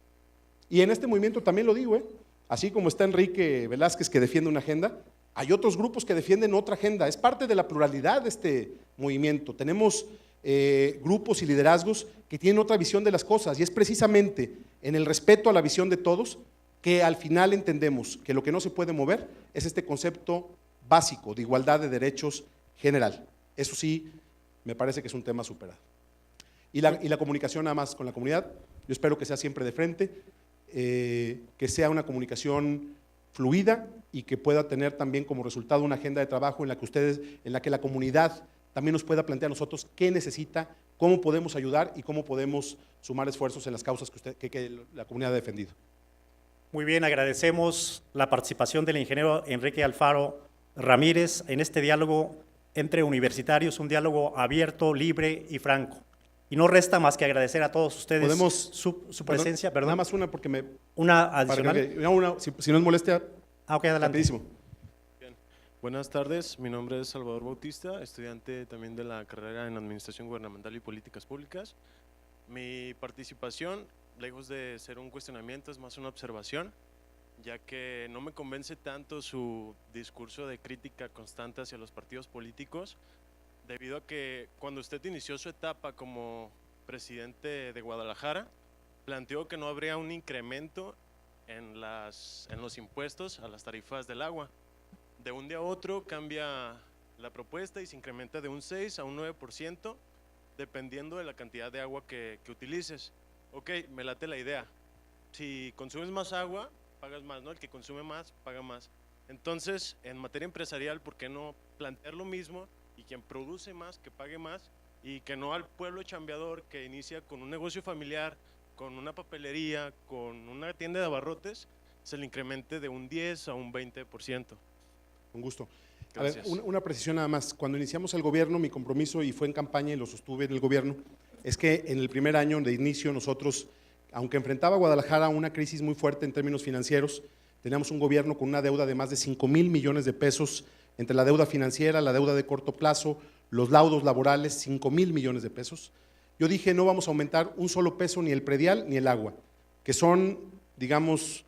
Y en este movimiento también lo digo, así como está Enrique Velázquez que defiende una agenda, hay otros grupos que defienden otra agenda, es parte de la pluralidad de este movimiento. Tenemos grupos y liderazgos que tienen otra visión de las cosas y es precisamente en el respeto a la visión de todos que al final entendemos que lo que no se puede mover es este concepto básico de igualdad de derechos general. Eso sí, me parece que es un tema superado. Y la comunicación nada más con la comunidad, yo espero que sea siempre de frente, que sea una comunicación fluida y que pueda tener también como resultado una agenda de trabajo en la que la comunidad también nos pueda plantear a nosotros qué necesita, cómo podemos ayudar y cómo podemos sumar esfuerzos en las causas que la comunidad ha defendido. Muy bien, agradecemos la participación del ingeniero Enrique Alfaro Ramírez en este diálogo entre universitarios, un diálogo abierto, libre y franco. Y no resta más que agradecer a todos ustedes su presencia. Perdón. Nada más una porque me… ¿Una adicional? Si no es molestia, ok, adelante. Rapidísimo. Bien. Buenas tardes, mi nombre es Salvador Bautista, estudiante también de la carrera en Administración Gubernamental y Políticas Públicas. Mi participación, lejos de ser un cuestionamiento, es más una observación, ya que no me convence tanto su discurso de crítica constante hacia los partidos políticos, debido a que cuando usted inició su etapa como presidente de Guadalajara, planteó que no habría un incremento en los impuestos a las tarifas del agua. De un día a otro cambia la propuesta y se incrementa de un 6 a un 9%, dependiendo de la cantidad de agua que utilices. Ok, me late la idea. Si consumes más agua, pagas más, ¿no? El que consume más, paga más. Entonces, en materia empresarial, ¿por qué no plantear lo mismo? Y quien produce más, que pague más, y que no al pueblo chambeador que inicia con un negocio familiar, con una papelería, con una tienda de abarrotes, se le incremente de un 10 a un 20%. Con gusto. Gracias. A ver, una precisión nada más. Cuando iniciamos el gobierno, mi compromiso, y fue en campaña y lo sostuve en el gobierno, es que en el primer año de inicio nosotros, aunque enfrentaba a Guadalajara una crisis muy fuerte en términos financieros, teníamos un gobierno con una deuda de más de 5,000 millones de pesos, entre la deuda financiera, la deuda de corto plazo, los laudos laborales, 5,000 millones de pesos. Yo dije, no vamos a aumentar un solo peso, ni el predial ni el agua, que son, digamos,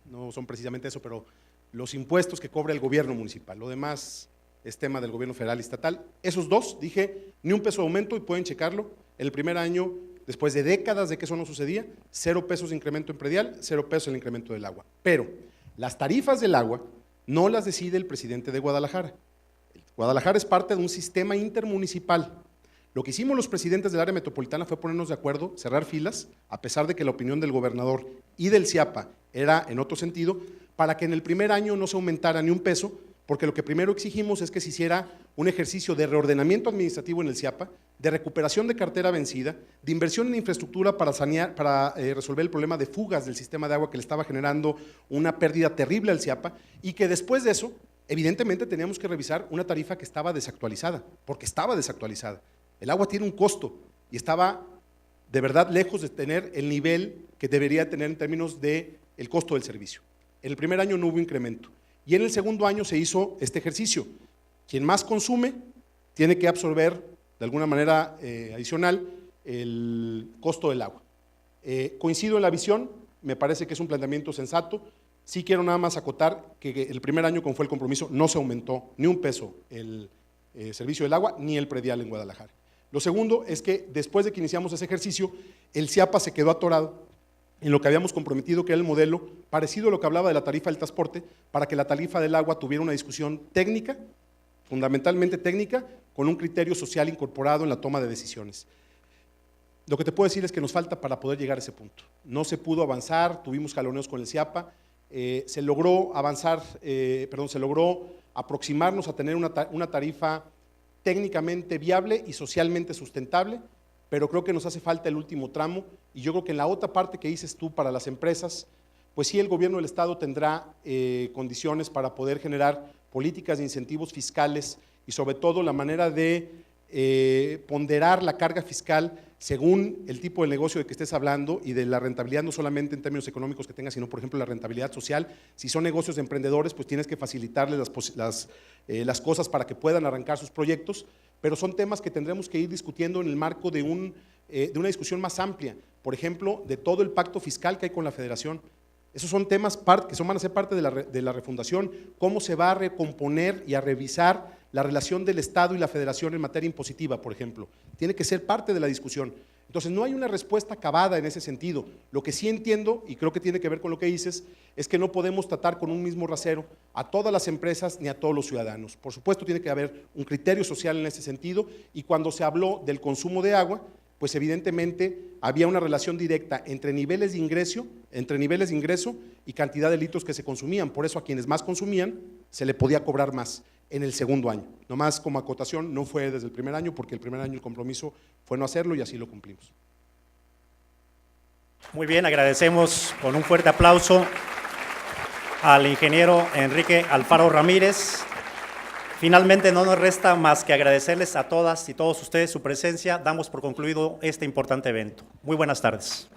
no son precisamente eso, pero los impuestos que cobra el gobierno municipal. Lo demás es tema del gobierno federal y estatal. Esos dos, dije, ni un peso de aumento, y pueden checarlo. El primer año, después de décadas de que eso no sucedía, 0 pesos de incremento en predial, 0 pesos el incremento del agua. Pero las tarifas del agua no las decide el presidente de Guadalajara. Guadalajara es parte de un sistema intermunicipal. Lo que hicimos los presidentes del área metropolitana fue ponernos de acuerdo, cerrar filas, a pesar de que la opinión del gobernador y del CIAPA era en otro sentido, para que en el primer año no se aumentara ni un peso, porque lo que primero exigimos es que se hiciera un ejercicio de reordenamiento administrativo en el CIAPA, de recuperación de cartera vencida, de inversión en infraestructura para resolver el problema de fugas del sistema de agua que le estaba generando una pérdida terrible al CIAPA, y que después de eso, evidentemente teníamos que revisar una tarifa que estaba desactualizada, porque estaba desactualizada. El agua tiene un costo y estaba de verdad lejos de tener el nivel que debería tener en términos del costo del servicio. En el primer año no hubo incremento y en el segundo año se hizo este ejercicio. Quien más consume tiene que absorber de alguna manera adicional el costo del agua. Coincido en la visión, me parece que es un planteamiento sensato. Sí quiero nada más acotar que el primer año, como fue el compromiso, no se aumentó ni un peso el servicio del agua ni el predial en Guadalajara. Lo segundo es que después de que iniciamos ese ejercicio, el CIAPA se quedó atorado en lo que habíamos comprometido, que era el modelo parecido a lo que hablaba de la tarifa del transporte, para que la tarifa del agua tuviera una discusión técnica, fundamentalmente técnica, con un criterio social incorporado en la toma de decisiones. Lo que te puedo decir es que nos falta para poder llegar a ese punto. No se pudo avanzar, tuvimos jaloneos con el CIAPA, se logró avanzar, se logró aproximarnos a tener una tarifa técnicamente viable y socialmente sustentable, pero creo que nos hace falta el último tramo, y yo creo que en la otra parte que dices tú para las empresas, pues sí, el gobierno del Estado tendrá condiciones para poder generar políticas de incentivos fiscales y sobre todo la manera de ponderar la carga fiscal según el tipo de negocio de que estés hablando y de la rentabilidad, no solamente en términos económicos que tenga, sino por ejemplo la rentabilidad social. Si son negocios de emprendedores, pues tienes que facilitarles las cosas para que puedan arrancar sus proyectos, pero son temas que tendremos que ir discutiendo en el marco de una discusión más amplia, por ejemplo, de todo el pacto fiscal que hay con la Federación. Esos son temas que van a ser parte de la refundación, cómo se va a recomponer y a revisar la relación del Estado y la Federación en materia impositiva, por ejemplo. Tiene que ser parte de la discusión. Entonces, no hay una respuesta acabada en ese sentido. Lo que sí entiendo, y creo que tiene que ver con lo que dices, es que no podemos tratar con un mismo rasero a todas las empresas ni a todos los ciudadanos. Por supuesto, tiene que haber un criterio social en ese sentido, y cuando se habló del consumo de agua, pues evidentemente había una relación directa entre niveles de ingreso y cantidad de litros que se consumían. Por eso a quienes más consumían se le podía cobrar más en el segundo año. Nomás como acotación, no fue desde el primer año, porque el primer año el compromiso fue no hacerlo y así lo cumplimos. Muy bien, agradecemos con un fuerte aplauso al ingeniero Enrique Alfaro Ramírez. Finalmente no nos resta más que agradecerles a todas y todos ustedes su presencia. Damos por concluido este importante evento. Muy buenas tardes.